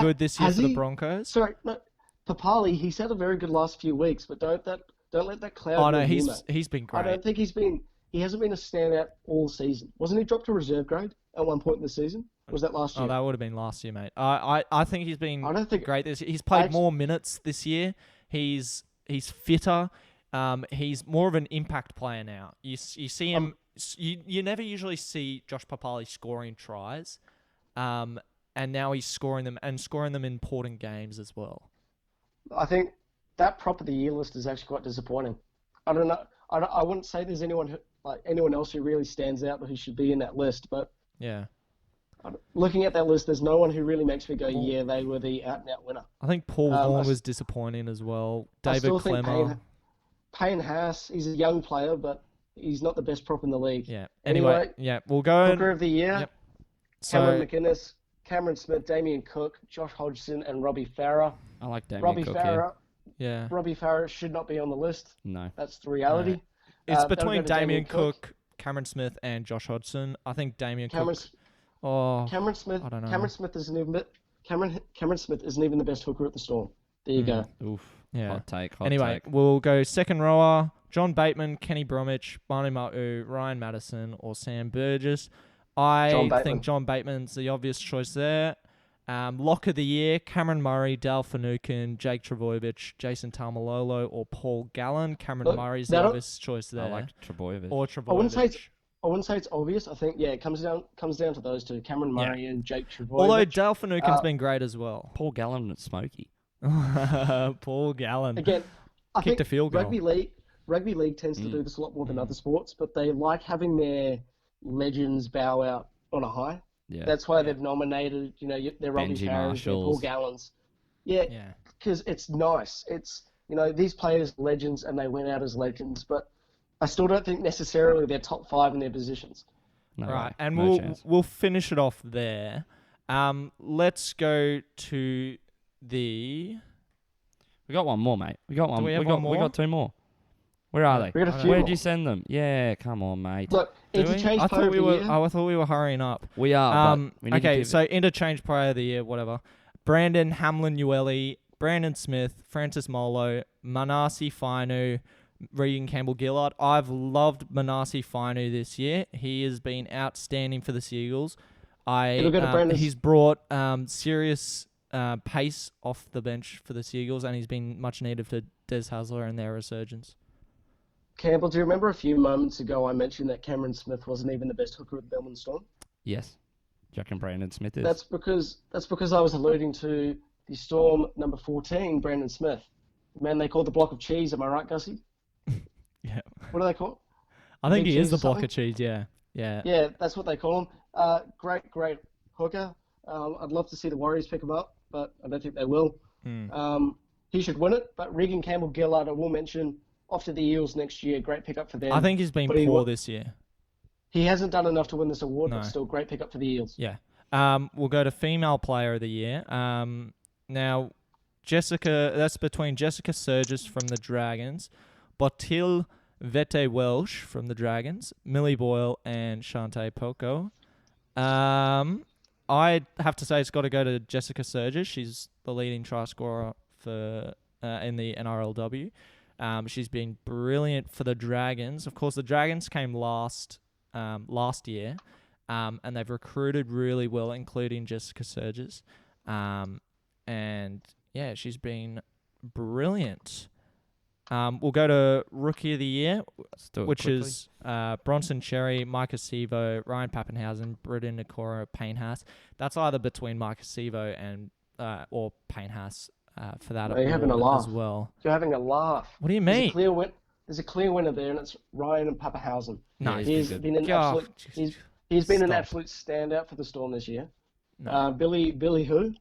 Speaker 2: good this year for the Broncos.
Speaker 5: Sorry, no, Papali, he's had a very good last few weeks, but don't let that cloud.
Speaker 2: Oh no,
Speaker 5: your view, mate.
Speaker 2: he's been great.
Speaker 5: I don't think he hasn't been a standout all season. Wasn't he dropped to reserve grade at one point in the season? Or was that last year?
Speaker 2: Oh, that would have been last year, mate. I think he's been great this year. He's played more minutes this year. He's fitter. He's more of an impact player now. You see him. You never usually see Josh Papali scoring tries, and now he's scoring them in important games as well.
Speaker 5: I think that prop of the year list is actually quite disappointing. I don't know. I wouldn't say there's anyone else who really stands out who should be in that list, but
Speaker 2: Yeah.
Speaker 5: looking at that list, there's no one who really makes me go, yeah, they were the out-and-out winner.
Speaker 2: I think Paul Vaughan
Speaker 5: I
Speaker 2: was disappointing as well.
Speaker 5: I
Speaker 2: David
Speaker 5: still think
Speaker 2: Clemmer.
Speaker 5: Payne Haas, he's a young player, but he's not the best prop in the league.
Speaker 2: Yeah. Anyway, yeah, we'll go.
Speaker 5: Hooker of the year,
Speaker 2: Yep.
Speaker 5: Cameron
Speaker 2: So,
Speaker 5: McInnes, Cameron Smith, Damien Cook, Josh Hodgson, and Robbie Farah.
Speaker 4: I like Damien
Speaker 5: Robbie
Speaker 4: Cook
Speaker 5: Farah,
Speaker 2: yeah.
Speaker 5: Robbie Farah should not be on the list.
Speaker 4: No.
Speaker 5: That's the reality.
Speaker 2: Right. It's
Speaker 5: They'll
Speaker 2: between
Speaker 5: go to
Speaker 2: Damien Cook, Cameron Smith, and Josh Hodgson. I think Damien
Speaker 5: Cameron,
Speaker 2: Cook. Oh,
Speaker 5: Cameron Smith.
Speaker 2: I don't know.
Speaker 5: Cameron Smith isn't even. Cameron Smith isn't even the best hooker at the Storm. There you go.
Speaker 4: Oof.
Speaker 2: Yeah.
Speaker 4: Hot take.
Speaker 2: Anyway, we'll go second rower: John Bateman, Kenny Bromwich, Barney Ma'u, Ryan Madison, or Sam Burgess. I think John Bateman's the obvious choice there. Lock of the year: Cameron Murray, Dal Finucane, Jake Trbojevic, Jason Taumalolo, or Paul Gallen. Cameron Murray's the obvious choice there.
Speaker 4: I like Trbojevic.
Speaker 2: Or Trbojevic.
Speaker 5: I wouldn't say it's obvious. I think it comes down to those two: Cameron Murray and Jake Trbojevic.
Speaker 2: Although Dal Finucane's been great as well.
Speaker 4: Paul Gallen at Smokey.
Speaker 2: Paul Gallen.
Speaker 5: Again, I
Speaker 2: Kicked
Speaker 5: think
Speaker 2: a field goal.
Speaker 5: Rugby league tends to do this a lot more than other sports, but they like having their legends bow out on a high.
Speaker 4: Yeah.
Speaker 5: That's why they've nominated, their Robbie
Speaker 4: Benji
Speaker 5: Farahs, their Paul
Speaker 4: Marshalls.
Speaker 5: Gallens. Yeah, because it's nice. It's, these players are legends and they went out as legends, but I still don't think necessarily they're top 5 in their positions.
Speaker 4: No
Speaker 2: Right,
Speaker 4: way.
Speaker 2: and
Speaker 4: No chance.
Speaker 2: we'll finish it off there. Let's go to the.
Speaker 4: We got one more, mate. We got one.
Speaker 2: Do we have
Speaker 4: got,
Speaker 2: one more?
Speaker 4: We got 2 more. Where are they?
Speaker 5: We got a few
Speaker 4: Where'd
Speaker 5: more.
Speaker 4: you send them? Yeah, come on, mate.
Speaker 5: Look,
Speaker 2: Do we?
Speaker 5: interchange
Speaker 2: I
Speaker 5: player
Speaker 2: thought
Speaker 5: of
Speaker 2: we
Speaker 5: the
Speaker 2: were.
Speaker 5: year.
Speaker 2: I thought we were hurrying up.
Speaker 4: We are. But we need to
Speaker 2: Okay,
Speaker 4: give
Speaker 2: so interchange player of the year, whatever. Brandon Hamlin Ueli, Brandon Smith, Francis Molo, Manasi Fainu, Regan Campbell Gillard. I've loved Manasi Fainu this year. He has been outstanding for the Seagulls.
Speaker 5: It'll go to Brandon.
Speaker 2: He's brought serious pace off the bench for the Seagulls, and he's been much needed for Des Hasler and their resurgence.
Speaker 5: Campbell, do you remember a few moments ago I mentioned that Cameron Smith wasn't even the best hooker at the Melbourne Storm?
Speaker 4: Yes. Jack and Brandon Smith is.
Speaker 5: That's because I was alluding to the Storm number 14, Brandon Smith. The man they called the block of cheese, am I right, Gussie?
Speaker 2: Yeah,
Speaker 5: What do they call it?
Speaker 2: I think
Speaker 5: Big
Speaker 2: he is
Speaker 5: cheese
Speaker 2: the
Speaker 5: or
Speaker 2: block of
Speaker 5: something?
Speaker 2: cheese. Yeah.
Speaker 5: Yeah, that's what they call him. Great hooker. I'd love to see the Warriors pick him up, but I don't think they will. He should win it, but Regan Campbell Gillard, I will mention, off to the Eels next year. Great pickup for them.
Speaker 2: I think he's been
Speaker 5: But he
Speaker 2: poor
Speaker 5: wa-
Speaker 2: this year.
Speaker 5: He hasn't done enough to win this award,
Speaker 2: No.
Speaker 5: but still great pickup for the Eels.
Speaker 2: Yeah. We'll go to female player of the year. Now, Jessica. That's between Jessica Surges from the Dragons, Botil Vete Welsh from the Dragons, Millie Boyle, and Shantae Poco. I have to say it's got to go to Jessica Surges. She's the leading try scorer for in the NRLW. She's been brilliant for the Dragons. Of course, the Dragons came last year, and they've recruited really well, including Jessica Surges. And yeah, she's been brilliant. We'll go to Rookie of the Year,
Speaker 4: Let's do it
Speaker 2: which
Speaker 4: quickly.
Speaker 2: is Bronson Cherry, Micah Sevo, Ryan Pappenhausen, Britton Nakora, Payne Haas. That's either between Micah Sevo and or Payne Haas for that
Speaker 5: Are you having a
Speaker 2: award
Speaker 5: laugh?
Speaker 2: as well.
Speaker 5: You're having a laugh.
Speaker 2: What do you
Speaker 5: There's
Speaker 2: mean?
Speaker 5: a clear winner there, and it's Ryan and Pappenhausen.
Speaker 2: No,
Speaker 4: Yeah,
Speaker 5: He's
Speaker 4: good.
Speaker 5: been an
Speaker 2: God,
Speaker 5: absolute. He's been an
Speaker 2: stop.
Speaker 5: absolute standout for the Storm this year.
Speaker 2: No.
Speaker 5: Billy who?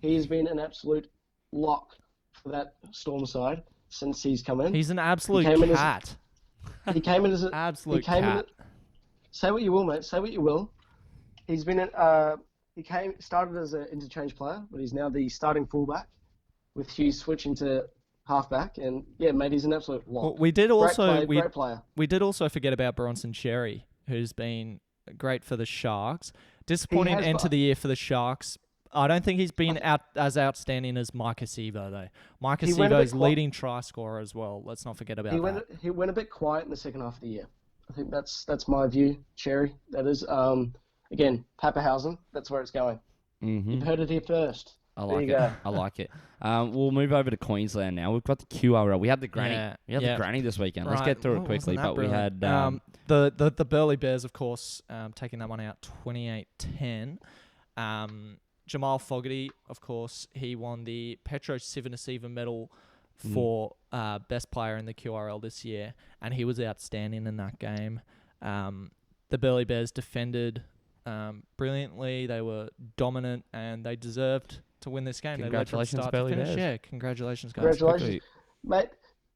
Speaker 5: He's been an absolute lock for that Storm side since he's come in.
Speaker 2: He's an absolute
Speaker 5: came in as-
Speaker 2: cat.
Speaker 5: He came in as a
Speaker 2: Absolute
Speaker 5: he came
Speaker 2: cat.
Speaker 5: In, say what you will, mate. Say what you will. He's been started as an interchange player, but he's now the starting fullback, with Hughes switching to halfback. And yeah, mate, he's an absolute lock.
Speaker 2: Well, we did also
Speaker 5: great player.
Speaker 2: we did also forget about Bronson Cherry, who's been great for the Sharks. Disappointing
Speaker 5: has,
Speaker 2: end to
Speaker 5: but-
Speaker 2: the year for the Sharks. I don't think he's been as outstanding as Micah Sevo, though. Micah
Speaker 5: He went a
Speaker 2: Sevo's
Speaker 5: bit qui-
Speaker 2: leading try scorer as well. Let's not forget about that.
Speaker 5: He went a bit quiet in the second half of the year. I think that's my view, Cherry. That is again Pappenhausen. That's where it's going.
Speaker 4: Mm-hmm.
Speaker 5: You've heard it here first.
Speaker 4: I
Speaker 5: There
Speaker 4: like
Speaker 5: you
Speaker 4: it.
Speaker 5: go.
Speaker 4: I like it. We'll move over to Queensland now. We've got the QRL. We had the granny.
Speaker 2: Yeah,
Speaker 4: We had
Speaker 2: yeah.
Speaker 4: the granny this weekend. Let's
Speaker 2: Right.
Speaker 4: get through
Speaker 2: Well,
Speaker 4: it quickly.
Speaker 2: wasn't that
Speaker 4: But we had
Speaker 2: brilliant? The Burleigh Bears, of course, taking that one out 28-10. Jamal Fogarty, of course, he won the Petro Civoniceva medal for best player in the QRL this year, and he was outstanding in that game. The Burleigh Bears defended brilliantly. They were dominant, and they deserved to win this game.
Speaker 4: Congratulations,
Speaker 2: they led from start
Speaker 4: Burleigh
Speaker 2: to finish.
Speaker 4: Bears.
Speaker 2: Yeah, congratulations, guys.
Speaker 5: Congratulations, mate.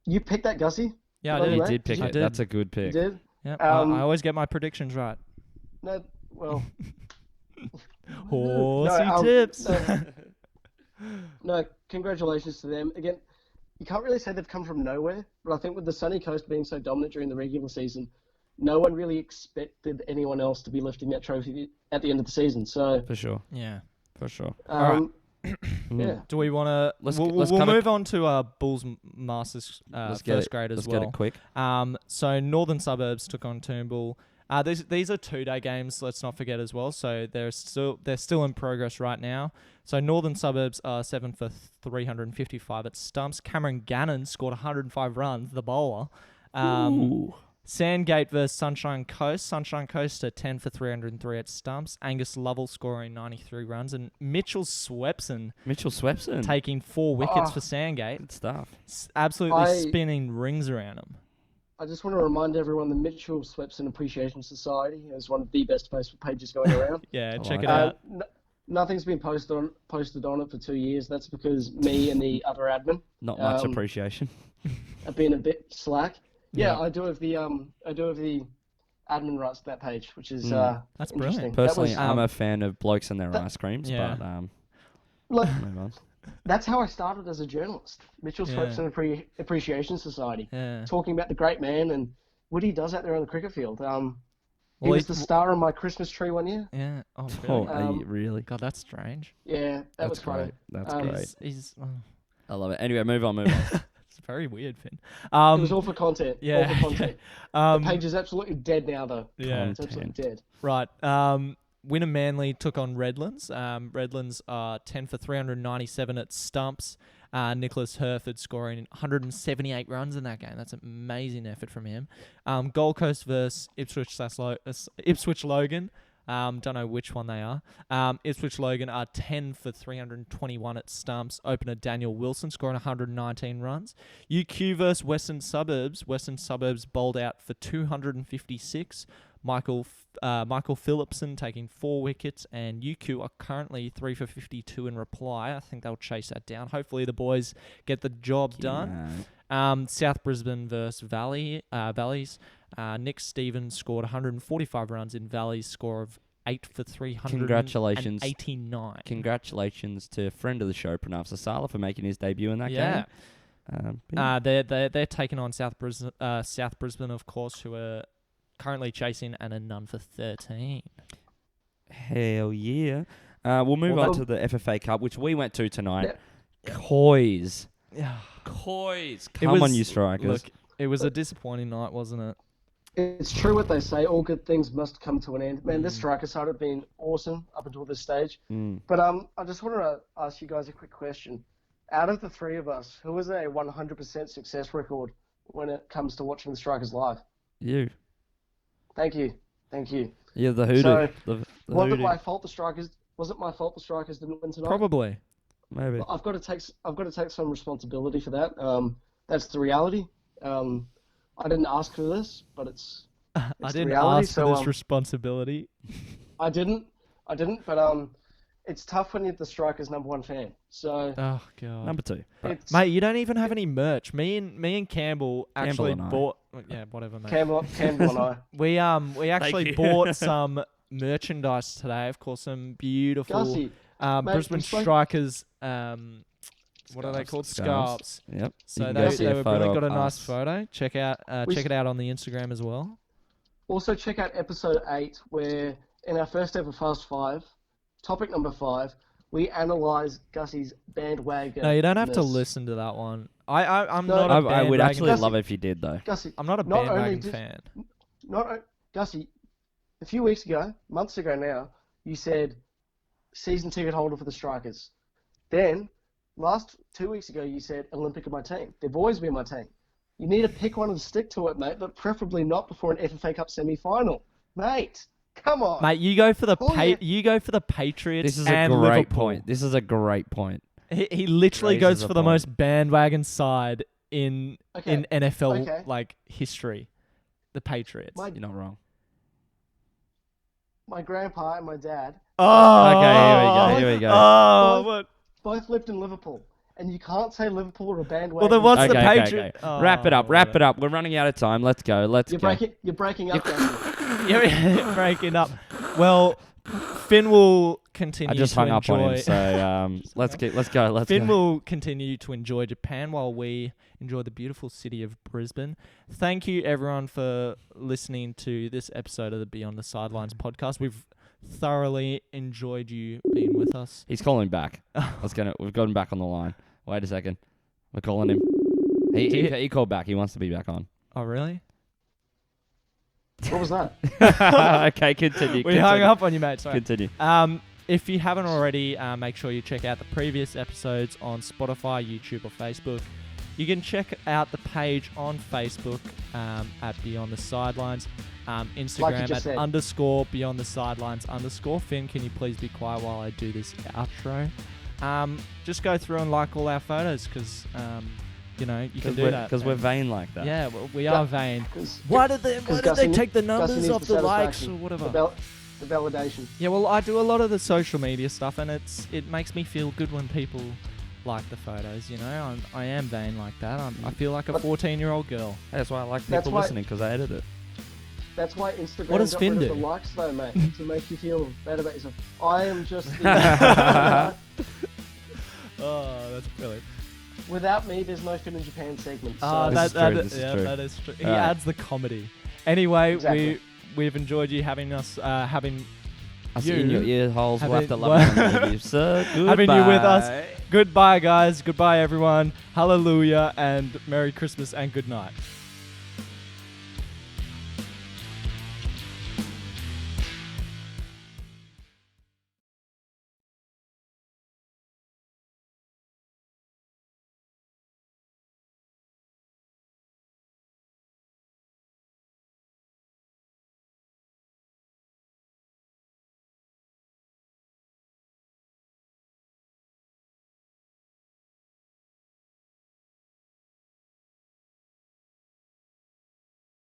Speaker 5: You picked that, Gussie.
Speaker 2: Yeah,
Speaker 5: By
Speaker 2: I
Speaker 5: the
Speaker 2: did.
Speaker 5: way.
Speaker 4: You did pick
Speaker 2: I
Speaker 4: it.
Speaker 2: did.
Speaker 4: That's a good
Speaker 5: You
Speaker 4: pick.
Speaker 5: did.
Speaker 2: Yep.
Speaker 5: Um,
Speaker 2: I always get my predictions right.
Speaker 5: No, well,
Speaker 2: Horsey
Speaker 5: no,
Speaker 2: tips.
Speaker 5: no, congratulations to them. Again, you can't really say they've come from nowhere, but I think with the Sunny Coast being so dominant during the regular season, no one really expected anyone else to be lifting that trophy at the end of the season. So,
Speaker 4: For sure.
Speaker 2: Yeah.
Speaker 4: For sure.
Speaker 5: yeah.
Speaker 2: Do we want to?
Speaker 4: Let's
Speaker 2: We'll
Speaker 4: kinda-
Speaker 2: move on to Bulls Masters
Speaker 4: Let's get
Speaker 2: first
Speaker 4: it.
Speaker 2: grade as
Speaker 4: Let's
Speaker 2: well.
Speaker 4: get it quick.
Speaker 2: So Northern Suburbs took on Toombul. These are 2-day games. Let's not forget as well. So they're still in progress right now. So Northern Suburbs are 7 for 355 at stumps. Cameron Gannon scored 105 runs. The bowler. Sandgate versus Sunshine Coast. Sunshine Coast are 10 for 303 at stumps. Angus Lovell scoring 93 runs. And Mitchell Swepson taking 4 wickets for Sandgate.
Speaker 4: Good stuff.
Speaker 2: Absolutely spinning rings around him.
Speaker 5: I just want to remind everyone the Mitchell Swepson Appreciation Society is one of the best Facebook pages going around.
Speaker 2: Yeah, check
Speaker 4: like
Speaker 2: it out.
Speaker 5: Nothing's been posted on it for 2 years. That's because me and the other admin
Speaker 4: Not much appreciation.
Speaker 5: have been a bit slack. Yeah,
Speaker 2: Yeah.
Speaker 5: I do have the admin rights to that page, which is
Speaker 2: That's
Speaker 5: interesting.
Speaker 2: brilliant.
Speaker 4: Personally,
Speaker 5: That
Speaker 4: I'm a fan of blokes and their ice creams,
Speaker 2: yeah.
Speaker 4: but
Speaker 5: look,
Speaker 4: move on.
Speaker 5: that's how I started as a journalist. Mitchell
Speaker 2: Yeah.
Speaker 5: Swepson Appreciation Society,
Speaker 2: Yeah.
Speaker 5: talking about the great man and what he does out there on the cricket field. He
Speaker 2: Well,
Speaker 5: was the star on my Christmas tree one year.
Speaker 2: Yeah. Oh,
Speaker 4: Oh,
Speaker 2: really?
Speaker 4: are you really?
Speaker 2: God, that's strange.
Speaker 5: Yeah, that
Speaker 4: That's
Speaker 5: was funny.
Speaker 4: great. That's
Speaker 5: Um,
Speaker 4: great.
Speaker 2: He's
Speaker 4: I love it. Anyway, move on.
Speaker 2: it's very weird, Finn.
Speaker 5: It was all for content.
Speaker 2: yeah,
Speaker 5: All for content.
Speaker 2: okay.
Speaker 5: The page is absolutely dead now, though.
Speaker 2: Yeah.
Speaker 5: It's absolutely dead.
Speaker 2: Right. Winner Manly took on Redlands. Redlands are 10 for 397 at stumps. Nicholas Herford scoring 178 runs in that game. That's an amazing effort from him. Gold Coast versus Ipswich Logan. Don't know which one they are. Ipswich Logan are 10 for 321 at stumps. Opener Daniel Wilson scoring 119 runs. UQ versus Western Suburbs. Western Suburbs bowled out for 256. Michael Phillipson taking 4 wickets, and UQ are currently 3 for 52 in reply. I think they'll chase that down. Hopefully the boys get the job done. South Brisbane versus Valleys. Nick Stevens scored 145 runs in Valley's score of 8 for 389.
Speaker 4: Congratulations to friend of the show, Pranav Sasala, for making his debut in that game.
Speaker 2: They're taking on South Brisbane, of course, who are currently chasing and a none for 13.
Speaker 4: Hell yeah. We'll move
Speaker 5: Well,
Speaker 4: on to the FFA Cup, which we went to tonight.
Speaker 5: Yeah.
Speaker 4: Coys.
Speaker 2: Yeah.
Speaker 4: Coys.
Speaker 2: It
Speaker 4: Come
Speaker 2: was-
Speaker 4: on, you strikers.
Speaker 2: Look, it was a disappointing night, wasn't it?
Speaker 5: It's true what they say. All good things must come to an end. Man, this striker side have been awesome up until this stage. But I just want to ask you guys a quick question. Out of the three of us, who has a 100% success record when it comes to watching the Strikers live?
Speaker 4: You.
Speaker 5: Thank you.
Speaker 4: You're the hoodoo.
Speaker 5: So,
Speaker 4: the
Speaker 5: Was it
Speaker 4: hoodoo.
Speaker 5: my fault the Strikers didn't win tonight?
Speaker 4: Probably. Maybe.
Speaker 5: I've got to take some responsibility for that. That's the reality. I didn't ask for this, but it's
Speaker 2: I
Speaker 5: the
Speaker 2: didn't
Speaker 5: reality,
Speaker 2: ask for
Speaker 5: so,
Speaker 2: this responsibility.
Speaker 5: I didn't, but it's tough when you're the Strikers' number one fan. So
Speaker 2: Oh god,
Speaker 4: Number 2.
Speaker 5: it's
Speaker 2: mate, you don't even have any merch. Me and Campbell actually
Speaker 4: and I.
Speaker 2: bought. Yeah, whatever, mate.
Speaker 5: Campbell and I.
Speaker 2: We actually
Speaker 4: you.
Speaker 2: bought some merchandise today. Of course, some beautiful
Speaker 5: Gussie,
Speaker 2: Brisbane
Speaker 5: we spoke-
Speaker 2: Strikers. What are they called?
Speaker 4: Scarves.
Speaker 2: Scarves.
Speaker 4: Yep.
Speaker 2: So
Speaker 4: You can go see
Speaker 2: they
Speaker 4: a
Speaker 2: were
Speaker 4: photo
Speaker 2: really got a
Speaker 4: of
Speaker 2: nice
Speaker 4: us.
Speaker 2: photo. Check it out on the Instagram as well.
Speaker 5: Also check out episode 8, where in our first ever Fast 5, topic number 5, we analyse Gussie's bandwagon.
Speaker 2: No, you don't have to listen to that one. I'm
Speaker 5: No,
Speaker 2: not a
Speaker 4: I would
Speaker 2: bandwagon
Speaker 4: actually
Speaker 5: Gussie-
Speaker 4: love it if you did, though.
Speaker 5: Gussie,
Speaker 2: I'm not a
Speaker 5: not only
Speaker 2: bandwagon
Speaker 5: did-
Speaker 2: fan.
Speaker 5: Gussie, a few weeks ago, months ago now, you said season ticket holder for the Strikers. Then, last 2 weeks ago, you said Olympic are my team. They've always been my team. You need to pick one and stick to it, mate, but preferably not before an FFA Cup semi-final. Mate, come on.
Speaker 2: Mate, you go for the
Speaker 5: Oh, yeah.
Speaker 2: you go for the Patriots
Speaker 4: This is a
Speaker 2: and
Speaker 4: great
Speaker 2: Liverpool.
Speaker 4: point. This is a great point.
Speaker 2: He literally
Speaker 4: Raises
Speaker 2: goes
Speaker 4: a
Speaker 2: for the
Speaker 4: point.
Speaker 2: most bandwagon side in
Speaker 5: Okay.
Speaker 2: NFL
Speaker 5: Okay.
Speaker 2: like history. The Patriots.
Speaker 5: My
Speaker 4: You're not wrong.
Speaker 5: grandpa and my dad
Speaker 2: Oh,
Speaker 4: Okay, here we go.
Speaker 2: Oh,
Speaker 5: Both-
Speaker 2: what?
Speaker 5: both lived in Liverpool, and you can't say Liverpool are a bandwagon.
Speaker 2: Well, then what's the
Speaker 4: Okay,
Speaker 2: Patriot?
Speaker 4: okay. Wrap it up. We're running out of time. Let's go.
Speaker 5: You're breaking up, Jonny.
Speaker 2: You're breaking up. Well, Finn will continue
Speaker 4: I just
Speaker 2: to
Speaker 4: hung up
Speaker 2: enjoy.
Speaker 4: on him. So let's go.
Speaker 2: Finn will continue to enjoy Japan while we enjoy the beautiful city of Brisbane. Thank you, everyone, for listening to this episode of the Beyond the Sidelines podcast. We've thoroughly enjoyed you being with us.
Speaker 4: He's calling back. We've got him back on the line. Wait a second. We're calling him. He called back. He wants to be back on.
Speaker 2: Oh, really?
Speaker 5: What was that?
Speaker 4: Okay, continue.
Speaker 2: We hung up on you, mate. Sorry.
Speaker 4: Continue.
Speaker 2: If you haven't already, make sure you check out the previous episodes on Spotify, YouTube, or Facebook. You can check out the page on Facebook at Beyond the Sidelines, Instagram at
Speaker 5: said.
Speaker 2: _ Beyond the Sidelines _ Finn, can you please be quiet while I do this outro? Just go through and like all our photos because, you can do that.
Speaker 4: Because we're vain like that.
Speaker 2: Yeah, well, we are vain.
Speaker 5: 'Cause-
Speaker 2: Why did they
Speaker 5: Gussie
Speaker 2: take the
Speaker 5: Gussie
Speaker 2: numbers
Speaker 5: needs
Speaker 2: off the likes or
Speaker 5: satisfaction,
Speaker 2: whatever?
Speaker 5: The validation.
Speaker 2: Yeah, well, I do a lot of the social media stuff, and it makes me feel good when people like the photos. I am vain like that. I feel like a
Speaker 5: But-
Speaker 2: 14-year-old girl.
Speaker 4: That's why I like
Speaker 5: That's
Speaker 4: people
Speaker 5: why-
Speaker 4: listening because I edit it.
Speaker 5: That's why Instagram
Speaker 2: What does
Speaker 5: got
Speaker 2: Finn
Speaker 5: rid of
Speaker 2: do?
Speaker 5: the likes, though, mate, to make you feel better about yourself. I am just the...
Speaker 2: Oh, that's brilliant.
Speaker 5: Without me, there's no Finn in Japan segment. So
Speaker 2: Oh,
Speaker 4: This is true, this is true.
Speaker 2: that is true. He
Speaker 4: Alright.
Speaker 2: adds the comedy. Anyway,
Speaker 5: Exactly.
Speaker 2: we've enjoyed you having us, having
Speaker 4: I see in your ear holes. We'll have to
Speaker 2: Having-
Speaker 4: love you and leave you. So goodbye.
Speaker 2: having you with us. Goodbye, guys. Goodbye, everyone. Hallelujah, and Merry Christmas and good night.